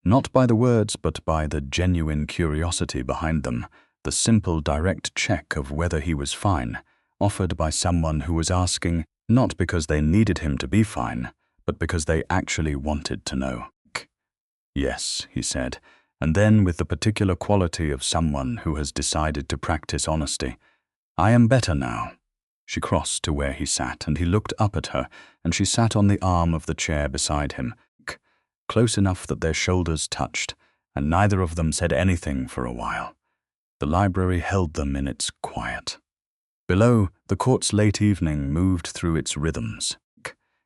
Not by the words, but by the genuine curiosity behind them, the simple direct check of whether he was fine, offered by someone who was asking, not because they needed him to be fine, but because they actually wanted to know. Yes, he said, and then with the particular quality of someone who has decided to practice honesty. I am better now. She crossed to where he sat, and he looked up at her, and she sat on the arm of the chair beside him, close enough that their shoulders touched, and neither of them said anything for a while. The library held them in its quiet. Below, the court's late evening moved through its rhythms.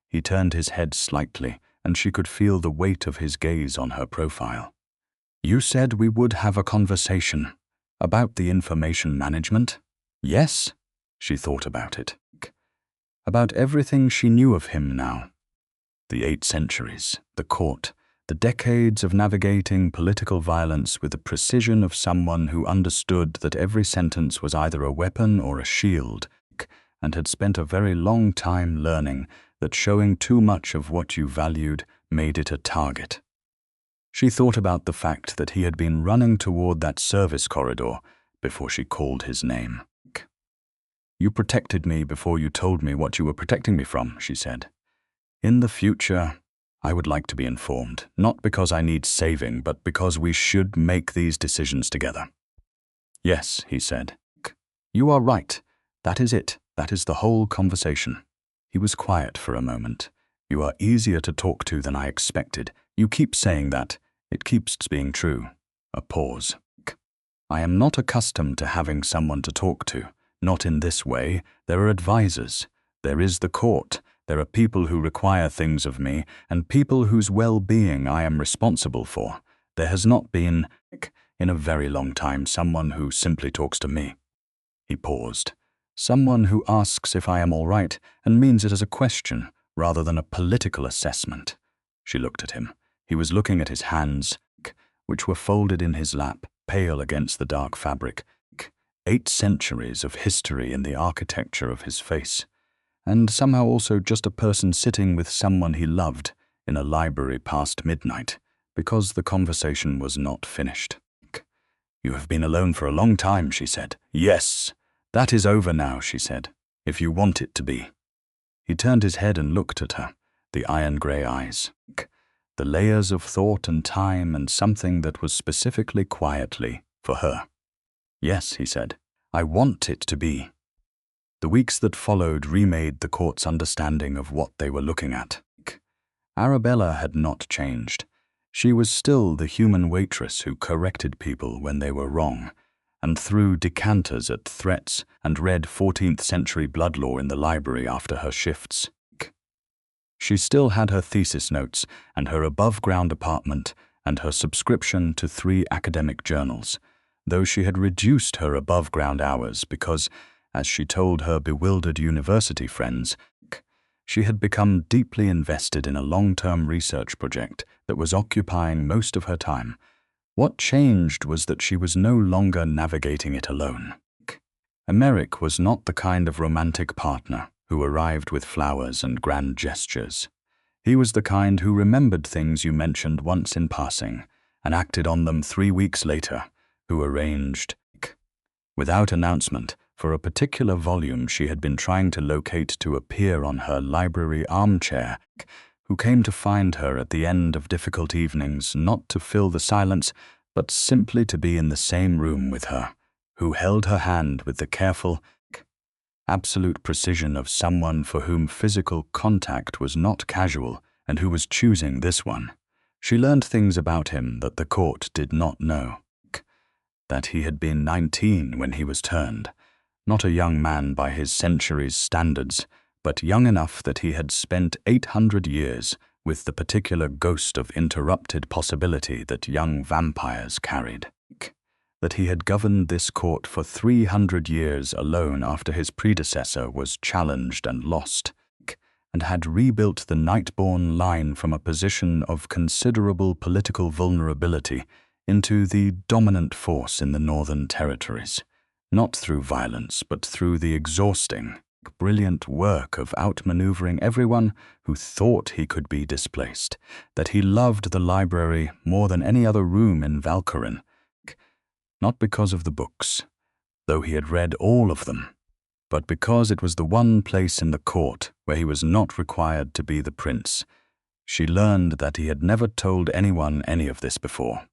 He turned his head slightly, and she could feel the weight of his gaze on her profile. You said we would have a conversation about the information management? Yes, she thought about it. About everything she knew of him now. The 8 centuries, the court, the decades of navigating political violence with the precision of someone who understood that every sentence was either a weapon or a shield, and had spent a very long time learning that showing too much of what you valued made it a target. She thought about the fact that he had been running toward that service corridor before she called his name. You protected me before you told me what you were protecting me from, she said. In the future, I would like to be informed, not because I need saving, but because we should make these decisions together. Yes, he said. You are right. That is it. That is the whole conversation. He was quiet for a moment. You are easier to talk to than I expected. You keep saying that. It keeps being true. A pause. I am not accustomed to having someone to talk to. Not in this way. There are advisors. There is the court. There are people who require things of me, and people whose well-being I am responsible for. There has not been, in a very long time, someone who simply talks to me. He paused. Someone who asks if I am all right and means it as a question rather than a political assessment. She looked at him. He was looking at his hands, which were folded in his lap, pale against the dark fabric. 8 centuries of history in the architecture of his face. And somehow also just a person sitting with someone he loved in a library past midnight, because the conversation was not finished. You have been alone for a long time, she said. Yes, that is over now, she said, if you want it to be. He turned his head and looked at her, the iron-grey eyes, the layers of thought and time and something that was specifically quietly for her. Yes, he said, I want it to be. The weeks that followed remade the court's understanding of what they were looking at. Arabella had not changed. She was still the human waitress who corrected people when they were wrong, and threw decanters at threats and read 14th century blood law in the library after her shifts. She still had her thesis notes and her above-ground apartment and her subscription to 3 academic journals, though she had reduced her above-ground hours because, as she told her bewildered university friends, she had become deeply invested in a long-term research project that was occupying most of her time. What changed was that she was no longer navigating it alone. Emeric was not the kind of romantic partner who arrived with flowers and grand gestures. He was the kind who remembered things you mentioned once in passing and acted on them 3 weeks later, who arranged, without announcement, for a particular volume she had been trying to locate to appear on her library armchair, who came to find her at the end of difficult evenings, not to fill the silence, but simply to be in the same room with her, who held her hand with the careful, absolute precision of someone for whom physical contact was not casual and who was choosing this one. She learned things about him that the court did not know. That he had been 19 when he was turned, not a young man by his century's standards, but young enough that he had spent 800 years with the particular ghost of interrupted possibility that young vampires carried. That he had governed this court for 300 years alone after his predecessor was challenged and lost, and had rebuilt the Nightborne line from a position of considerable political vulnerability into the dominant force in the Northern Territories. Not through violence, but through the exhausting, brilliant work of outmaneuvering everyone who thought he could be displaced, that he loved the library more than any other room in Valkyrin, not because of the books, though he had read all of them, but because it was the one place in the court where he was not required to be the prince. She learned that he had never told anyone any of this before,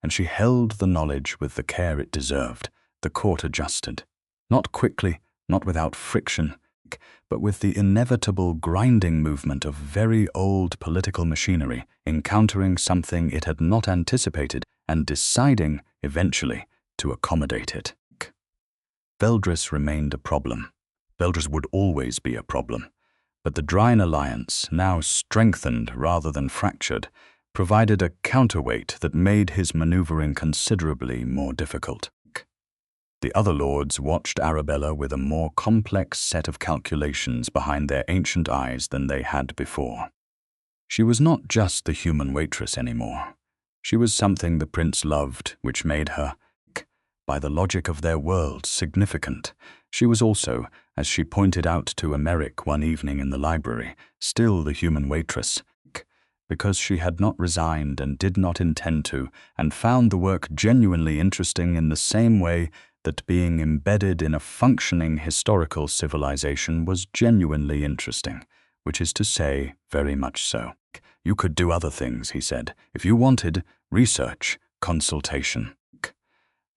and she held the knowledge with the care it deserved. The court adjusted. Not quickly, not without friction, but with the inevitable grinding movement of very old political machinery encountering something it had not anticipated and deciding, eventually, to accommodate it. Veldris remained a problem. Veldris would always be a problem. But the Drine alliance, now strengthened rather than fractured, provided a counterweight that made his maneuvering considerably more difficult. The other lords watched Arabella with a more complex set of calculations behind their ancient eyes than they had before. She was not just the human waitress anymore. She was something the prince loved, which made her, by the logic of their world, significant. She was also, as she pointed out to Emeric one evening in the library, still the human waitress, because she had not resigned and did not intend to, and found the work genuinely interesting in the same way that being embedded in a functioning historical civilization was genuinely interesting, which is to say, very much so. You could do other things, he said, if you wanted, research, consultation.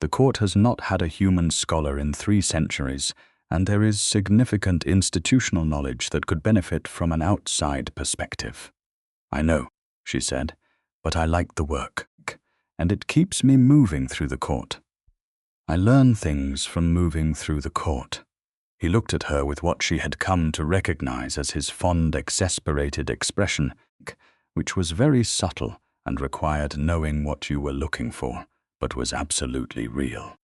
The court has not had a human scholar in 3 centuries, and there is significant institutional knowledge that could benefit from an outside perspective. I know, she said, but I like the work, and it keeps me moving through the court. I learn things from moving through the court. He looked at her with what she had come to recognize as his fond, exasperated expression, which was very subtle and required knowing what you were looking for, but was absolutely real.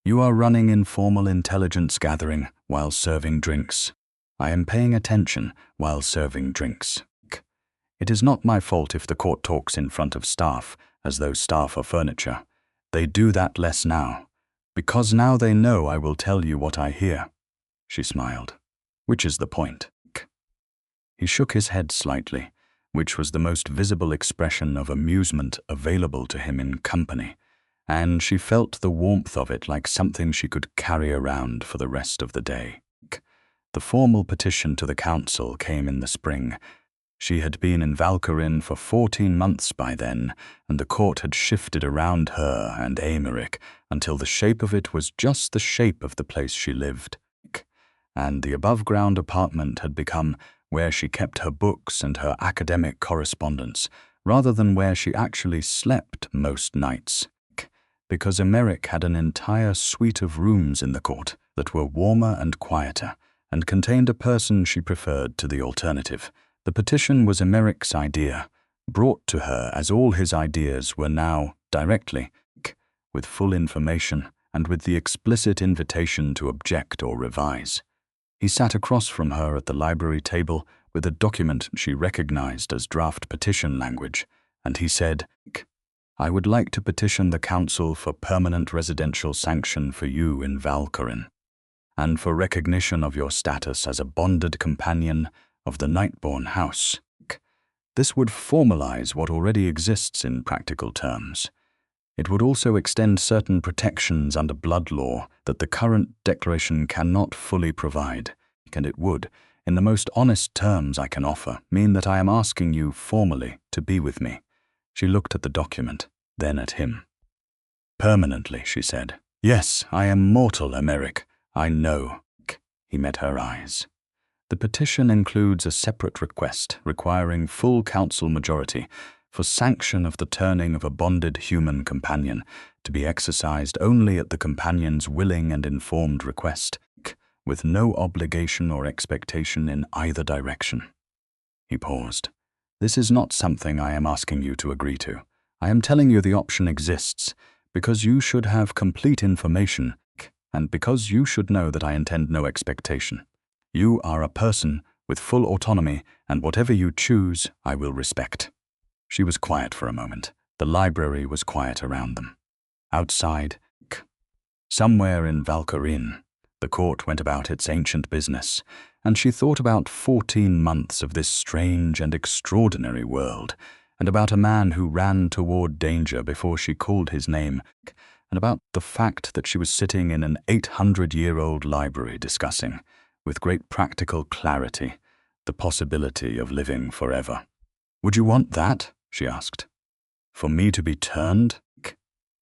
You are running informal intelligence gathering while serving drinks. I am paying attention while serving drinks. It is not my fault if the court talks in front of staff, as though staff are furniture. They do that less now, because now they know I will tell you what I hear. She smiled. Which is the point? He shook his head slightly, which was the most visible expression of amusement available to him in company, and she felt the warmth of it like something she could carry around for the rest of the day. The formal petition to the council came in the spring. She had been in Valkyrin for 14 months by then, and the court had shifted around her and Emeric until the shape of it was just the shape of the place she lived. And the above-ground apartment had become where she kept her books and her academic correspondence, rather than where she actually slept most nights, because Emeric had an entire suite of rooms in the court that were warmer and quieter, and contained a person she preferred to the alternative. The petition was Emeric's idea, brought to her as all his ideas were now, directly, with full information and with the explicit invitation to object or revise. He sat across from her at the library table with a document she recognized as draft petition language, and he said, I would like to petition the council for permanent residential sanction for you in Valkyrin, and for recognition of your status as a bonded companion of the Nightborne house. This would formalize what already exists in practical terms. It would also extend certain protections under blood law that the current declaration cannot fully provide, and it would, in the most honest terms I can offer, mean that I am asking you formally to be with me. She looked at the document, then at him. Permanently, she said. Yes, I am mortal, Emeric. I know. He met her eyes. The petition includes a separate request requiring full council majority for sanction of the turning of a bonded human companion to be exercised only at the companion's willing and informed request, with no obligation or expectation in either direction. He paused. This is not something I am asking you to agree to. I am telling you the option exists because you should have complete information and because you should know that I intend no expectation. You are a person with full autonomy, and whatever you choose, I will respect. She was quiet for a moment. The library was quiet around them. Outside, somewhere in Valkyrin, the court went about its ancient business, and she thought about 14 months of this strange and extraordinary world, and about a man who ran toward danger before she called his name, and about the fact that she was sitting in an 800-year-old library discussing, with great practical clarity, the possibility of living forever. Would you want that? She asked. For me to be turned?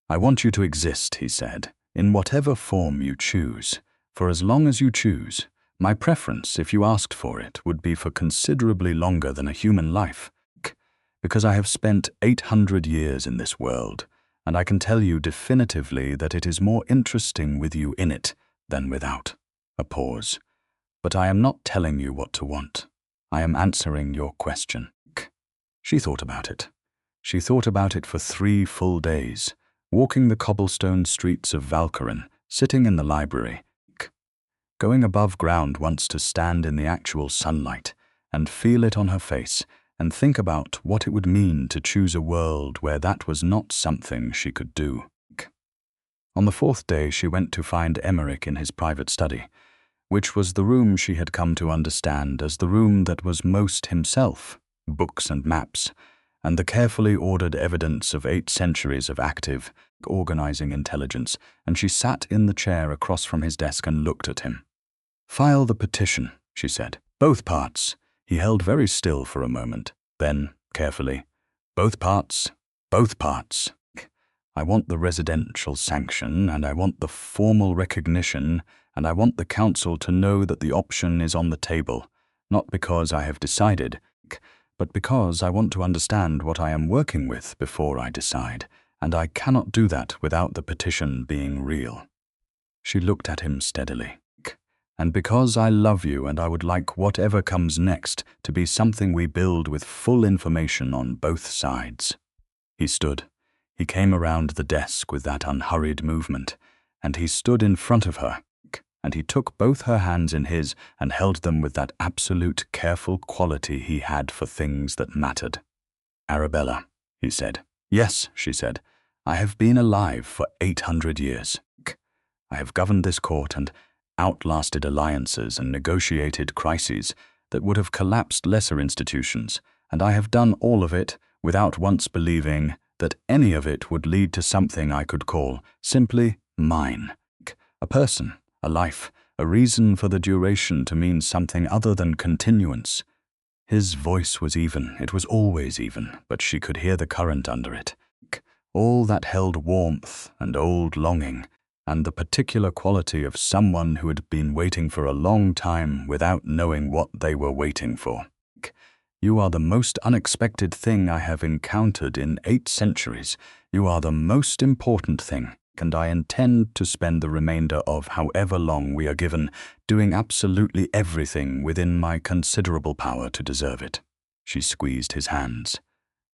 I want you to exist, he said, in whatever form you choose, For as long as you choose. My preference, if you asked for it, would be for considerably longer than a human life, because I have spent 800 years in this world, and I can tell you definitively that it is more interesting with you in it than without. A pause. But I am not telling you what to want. I am answering your question. She thought about it. She thought about it for 3 full days, walking the cobblestone streets of Valkyrin, sitting in the library, going above ground once to stand in the actual sunlight and feel it on her face and think about what it would mean to choose a world where that was not something she could do. On the 4th day, she went to find Emeric in his private study, which was the room she had come to understand as the room that was most himself, books and maps, and the carefully ordered evidence of 8 centuries of active, organizing intelligence, and she sat in the chair across from his desk and looked at him. "File the petition," she said. "Both parts." He held very still for a moment. Then, carefully, "Both parts, both parts. I want the residential sanction, and I want the formal recognition, and I want the council to know that the option is on the table, not because I have decided, but because I want to understand what I am working with before I decide, and I cannot do that without the petition being real." She looked at him steadily. "And because I love you and I would like whatever comes next to be something we build with full information on both sides." He stood. He came around the desk with that unhurried movement, and he stood in front of her, and he took both her hands in his and held them with that absolute careful quality he had for things that mattered. "Arabella," he said. "Yes," she said. "I have been alive for 800 years. I have governed this court and outlasted alliances and negotiated crises that would have collapsed lesser institutions, and I have done all of it without once believing that any of it would lead to something I could call simply mine. A person, a life, a reason for the duration to mean something other than continuance." His voice was even, it was always even, but she could hear the current under it. All that held warmth and old longing, and the particular quality of someone who had been waiting for a long time without knowing what they were waiting for. "You are the most unexpected thing I have encountered in 8 centuries. You are the most important thing, and I intend to spend the remainder of however long we are given doing absolutely everything within my considerable power to deserve it." She squeezed his hands.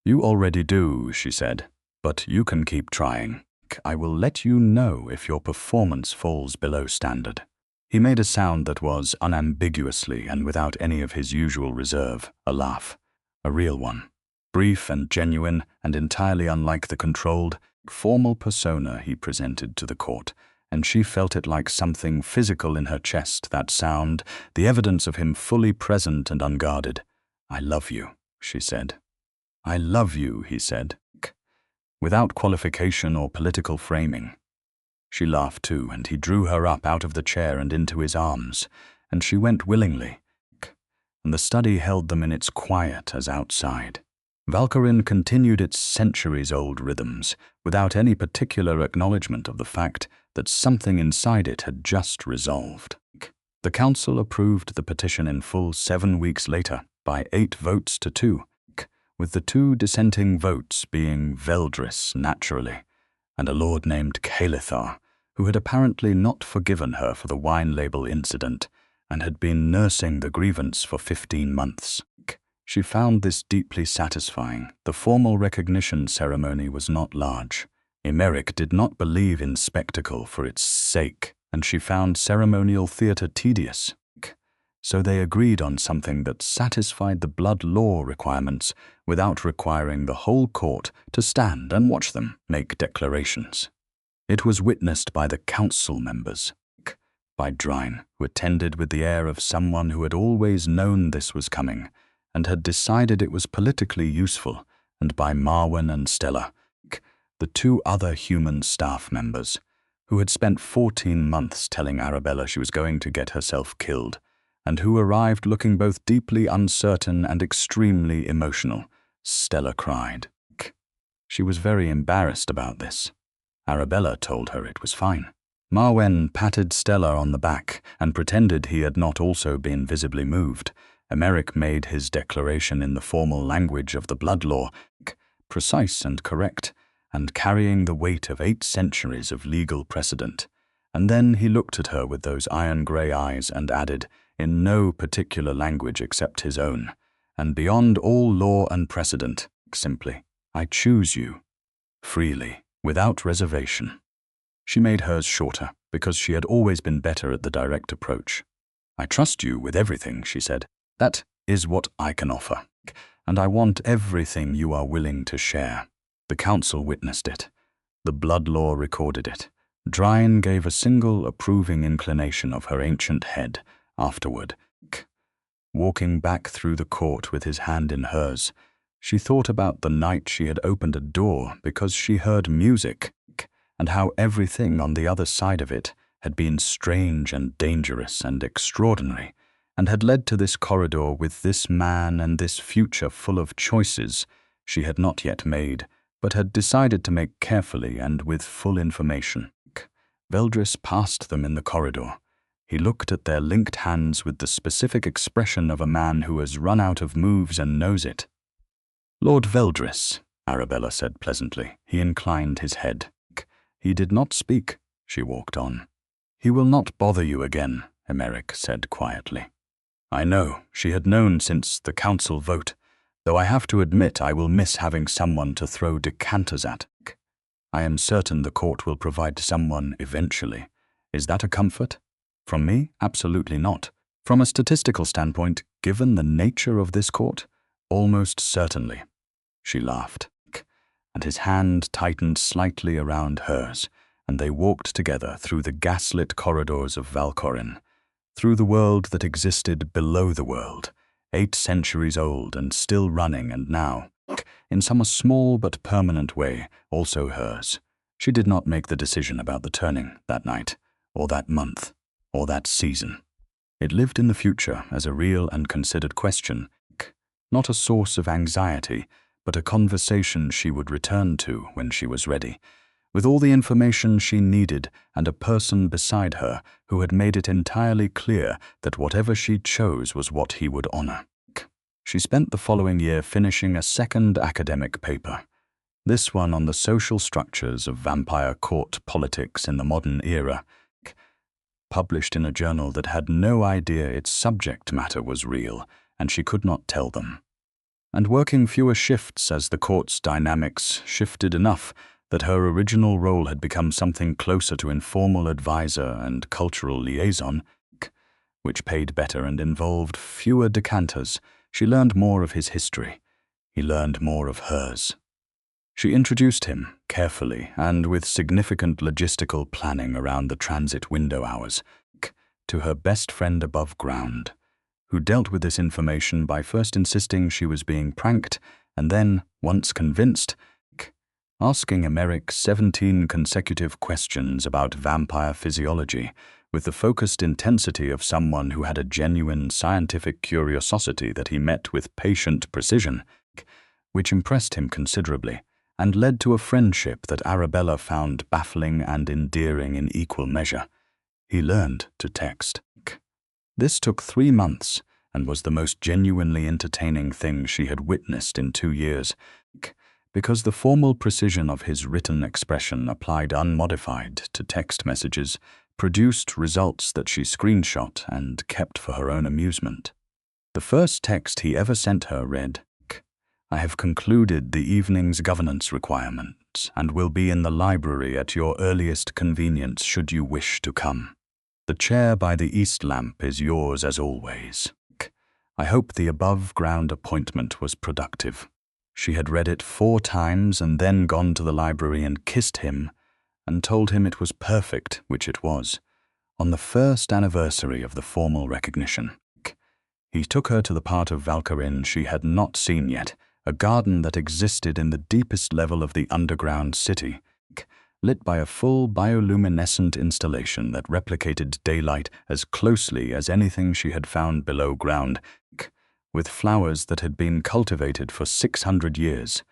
"You already do," she said, "but you can keep trying. I will let you know if your performance falls below standard." He made a sound that was unambiguously and without any of his usual reserve, a laugh, a real one, brief and genuine and entirely unlike the controlled, formal persona he presented to the court, and she felt it like something physical in her chest, that sound, the evidence of him fully present and unguarded. "I love you," she said. "I love you," he said, without qualification or political framing. She laughed too, and he drew her up out of the chair and into his arms, and she went willingly, and the study held them in its quiet as outside. Valkyrin continued its centuries-old rhythms, without any particular acknowledgement of the fact that something inside it had just resolved. The council approved the petition in full 7 weeks later, by 8 votes to 2, with the 2 dissenting votes being Waitress, naturally, and a lord named Calithar, who had apparently not forgiven her for the wine label incident and had been nursing the grievance for 15 months. She found this deeply satisfying. The formal recognition ceremony was not large. Emeric did not believe in spectacle for its sake, and she found ceremonial theatre tedious. So they agreed on something that satisfied the blood law requirements without requiring the whole court to stand and watch them make declarations. It was witnessed by the council members, by Drine, who attended with the air of someone who had always known this was coming and had decided it was politically useful, and by Marwan and Stella, the 2 other human staff members, who had spent 14 months telling Arabella she was going to get herself killed, and who arrived looking both deeply uncertain and extremely emotional. Stella cried. She was very embarrassed about this. Arabella told her it was fine. Marwen patted Stella on the back and pretended he had not also been visibly moved. Emeric made his declaration in the formal language of the blood law, precise and correct, and carrying the weight of 8 centuries of legal precedent. And then he looked at her with those iron-grey eyes and added, in no particular language except his own, and beyond all law and precedent, simply, I choose you, freely, without reservation. She made hers shorter, because she had always been better at the direct approach. I trust you with everything, she said. That is what I can offer, and I want everything you are willing to share. The council witnessed it. The blood law recorded it. Drine gave a single approving inclination of her ancient head. Afterward, walking back through the court with his hand in hers, she thought about the night she had opened a door because she heard music, and how everything on the other side of it had been strange and dangerous and extraordinary, and had led to this corridor with this man and this future full of choices she had not yet made, but had decided to make carefully and with full information. Veldris passed them in the corridor. He looked at their linked hands with the specific expression of a man who has run out of moves and knows it. Lord Veldris, Arabella said pleasantly. He inclined his head. He did not speak, she walked on. He will not bother you again, Emeric said quietly. I know, she had known since the council vote, though I have to admit I will miss having someone to throw decanters at. I am certain the court will provide someone eventually. Is that a comfort? From me, absolutely not. From a statistical standpoint, given the nature of this court, almost certainly. She laughed, and his hand tightened slightly around hers, and they walked together through the gaslit corridors of Valcorin, through the world that existed below the world, 8 centuries old and still running, and now, in some small but permanent way, also hers. She did not make the decision about the turning that night, or that month, or that season. It lived in the future as a real and considered question, not a source of anxiety, but a conversation she would return to when she was ready, with all the information she needed and a person beside her who had made it entirely clear that whatever she chose was what he would honor. She spent the following year finishing a second academic paper, this one on the social structures of vampire court politics in the modern era, published in a journal that had no idea its subject matter was real, and she could not tell them. And working fewer shifts as the court's dynamics shifted enough that her original role had become something closer to informal advisor and cultural liaison, which paid better and involved fewer decanters. She learned more of his history. He learned more of hers. She introduced him, carefully and with significant logistical planning around the transit window hours, to her best friend above ground, who dealt with this information by first insisting she was being pranked and then, once convinced, asking Emeric 17 consecutive questions about vampire physiology with the focused intensity of someone who had a genuine scientific curiosity that he met with patient precision, which impressed him considerably and led to a friendship that Arabella found baffling and endearing in equal measure. He learned to text. This took 3 months and was the most genuinely entertaining thing she had witnessed in 2 years, because the formal precision of his written expression applied unmodified to text messages produced results that she screenshot and kept for her own amusement. The first text he ever sent her read, I have concluded the evening's governance requirements and will be in the library at your earliest convenience should you wish to come. The chair by the east lamp is yours as always. I hope the above-ground appointment was productive. She had read it 4 times and then gone to the library and kissed him and told him it was perfect, which it was, on the first anniversary of the formal recognition. He took her to the part of Valcorin she had not seen yet, a garden that existed in the deepest level of the underground city, lit by a full bioluminescent installation that replicated daylight as closely as anything she had found below ground, with flowers that had been cultivated for 600 years,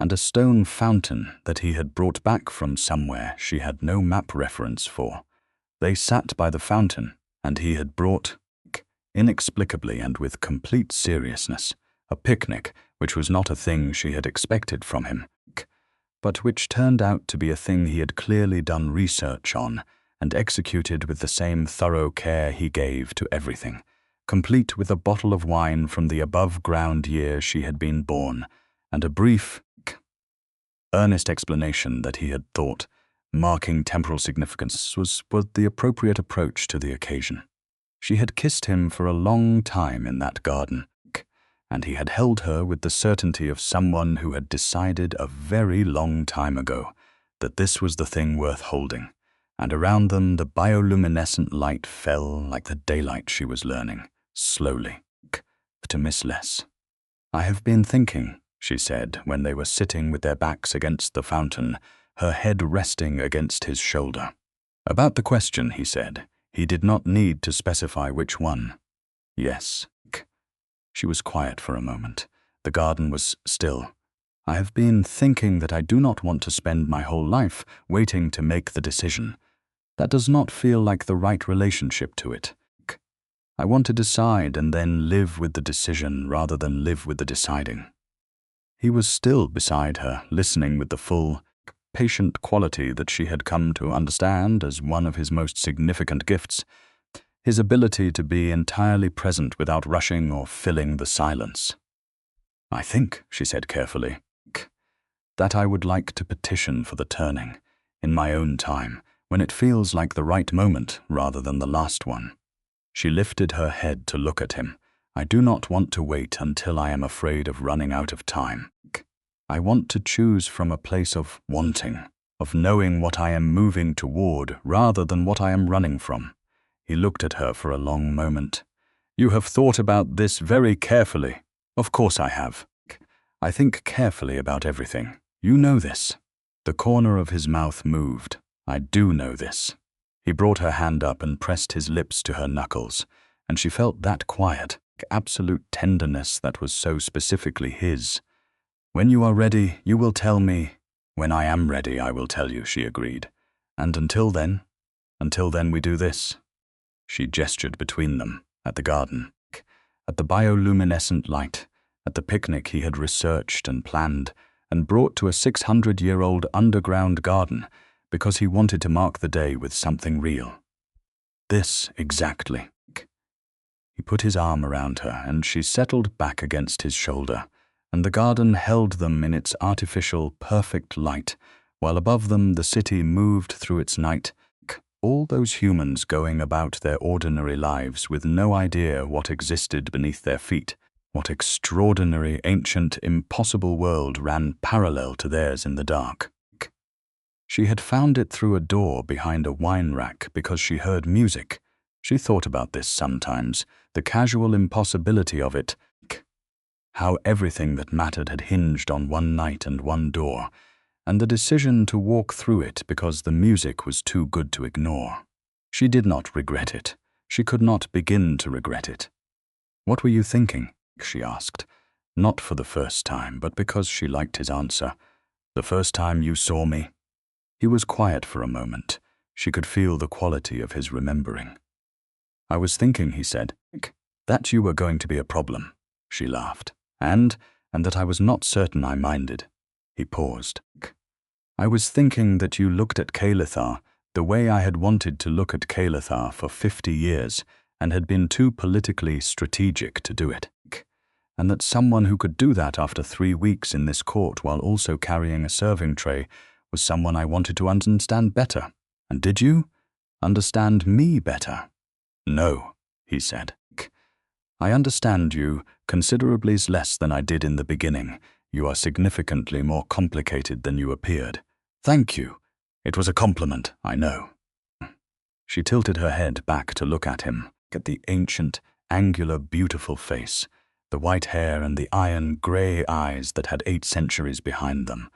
and a stone fountain that he had brought back from somewhere she had no map reference for. They sat by the fountain, and he had brought, inexplicably and with complete seriousness, a picnic which was not a thing she had expected from him, but which turned out to be a thing he had clearly done research on and executed with the same thorough care he gave to everything, complete with a bottle of wine from the above-ground year she had been born, and a brief, earnest explanation that he had thought, marking temporal significance, was the appropriate approach to the occasion. She had kissed him for a long time in that garden, and he had held her with the certainty of someone who had decided a very long time ago that this was the thing worth holding, and around them the bioluminescent light fell like the daylight she was learning, slowly, to miss less. "I have been thinking," she said when they were sitting with their backs against the fountain, her head resting against his shoulder. "About the question," he said. He did not need to specify which one. "Yes." She was quiet for a moment. The garden was still. "I have been thinking that I do not want to spend my whole life waiting to make the decision. That does not feel like the right relationship to it. I want to decide and then live with the decision rather than live with the deciding." He was still beside her, listening with the full, patient quality that she had come to understand as one of his most significant gifts, his ability to be entirely present without rushing or filling the silence. "I think," she said carefully, "that I would like to petition for the turning, in my own time, when it feels like the right moment rather than the last one." She lifted her head to look at him. "I do not want to wait until I am afraid of running out of time. I want to choose from a place of wanting, of knowing what I am moving toward rather than what I am running from." He looked at her for a long moment. "You have thought about this very carefully." "Of course I have. I think carefully about everything. You know this." The corner of his mouth moved. "I do know this." He brought her hand up and pressed his lips to her knuckles, and she felt that quiet, absolute tenderness that was so specifically his. "When you are ready, you will tell me." "When I am ready, I will tell you," she agreed. "And until then we do this." She gestured between them, at the garden, at the bioluminescent light, at the picnic he had researched and planned and brought to a 600-year-old underground garden because he wanted to mark the day with something real. This exactly. He put his arm around her and she settled back against his shoulder, and the garden held them in its artificial, perfect light, while above them the city moved through its night, all those humans going about their ordinary lives with no idea what existed beneath their feet, what extraordinary, ancient, impossible world ran parallel to theirs in the dark. She had found it through a door behind a wine rack because she heard music. She thought about this sometimes, the casual impossibility of it, how everything that mattered had hinged on one night and one door, and the decision to walk through it because the music was too good to ignore. She did not regret it. She could not begin to regret it. "What were you thinking?" she asked, not for the first time, but because she liked his answer. "The first time you saw me?" He was quiet for a moment. She could feel the quality of his remembering. "I was thinking," he said, "that you were going to be a problem." She laughed. And that I was not certain I minded." He paused. "I was thinking that you looked at Kael'thar the way I had wanted to look at Kael'thar for 50 years and had been too politically strategic to do it. And that someone who could do that after 3 weeks in this court while also carrying a serving tray was someone I wanted to understand better. And did you understand me better?" "No," he said. "I understand you considerably less than I did in the beginning. You are significantly more complicated than you appeared." "Thank you. It was a compliment, I know." She tilted her head back to look at him, at the ancient, angular, beautiful face, the white hair and the iron grey eyes that had 8 centuries behind them,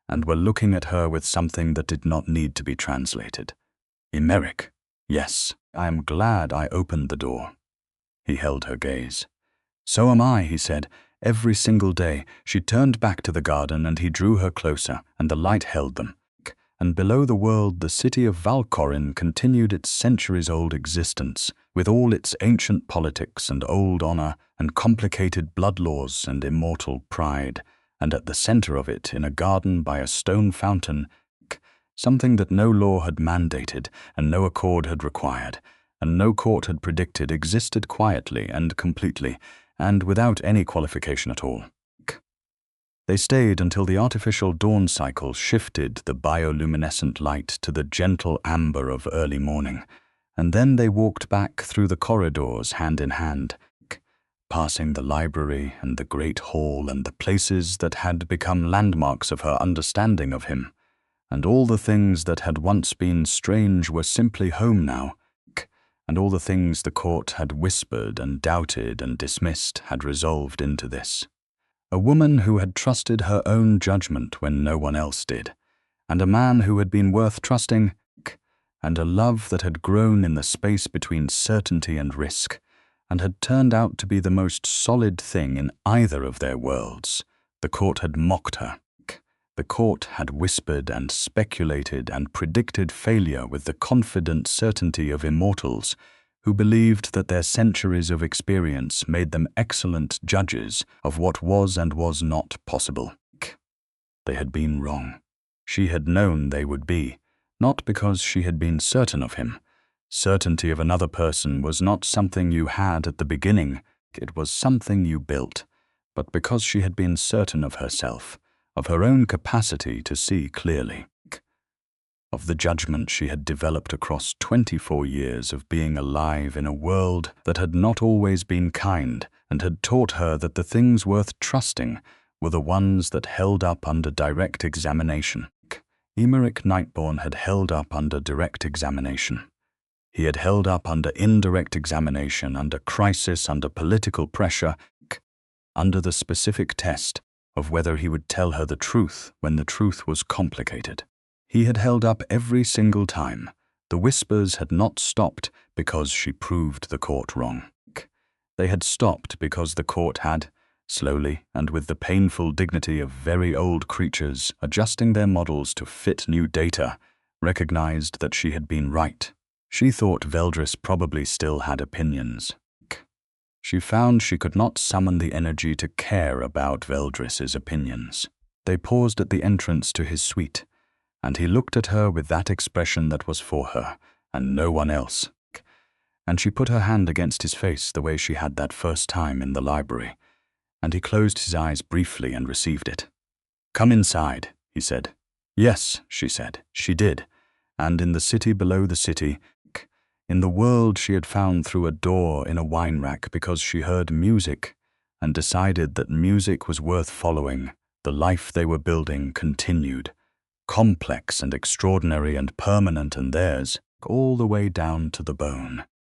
and were looking at her with something that did not need to be translated. "Emeric, yes, I am glad I opened the door." He held her gaze. "So am I," he said. Every single day, she turned back to the garden and he drew her closer, and the light held them. and below the world the city of Valcorin continued its centuries-old existence, with all its ancient politics and old honor and complicated blood laws and immortal pride, and at the center of it, in a garden by a stone fountain, something that no law had mandated and no accord had required, and no court had predicted, existed quietly and completely, and without any qualification at all. They stayed until the artificial dawn cycle shifted the bioluminescent light to the gentle amber of early morning, and then they walked back through the corridors hand in hand, passing the library and the great hall and the places that had become landmarks of her understanding of him, and all the things that had once been strange were simply home now, and all the things the court had whispered and doubted and dismissed had resolved into this. A woman who had trusted her own judgment when no one else did, and a man who had been worth trusting, and a love that had grown in the space between certainty and risk, and had turned out to be the most solid thing in either of their worlds. The court had mocked her. The court had whispered and speculated and predicted failure with the confident certainty of immortals who believed that their centuries of experience made them excellent judges of what was and was not possible. They had been wrong. She had known they would be, not because she had been certain of him. Certainty of another person was not something you had at the beginning, it was something you built, but because she had been certain of herself, of her own capacity to see clearly, of the judgment she had developed across 24 years of being alive in a world that had not always been kind and had taught her that the things worth trusting were the ones that held up under direct examination. Emeric Nightborne had held up under direct examination. He had held up under indirect examination, under crisis, under political pressure, under the specific test of whether he would tell her the truth when the truth was complicated. He had held up every single time. The whispers had not stopped because she proved the court wrong. They had stopped because the court had, slowly and with the painful dignity of very old creatures adjusting their models to fit new data, recognized that she had been right. She thought Veldris probably still had opinions. She found she could not summon the energy to care about Veldris's opinions. They paused at the entrance to his suite, and he looked at her with that expression that was for her, and no one else. And she put her hand against his face the way she had that first time in the library, and he closed his eyes briefly and received it. "Come inside," he said. "Yes," she said. She did, and in the city below the city, in the world she had found through a door in a wine rack because she heard music and decided that music was worth following, the life they were building continued, complex and extraordinary and permanent, and theirs, all the way down to the bone.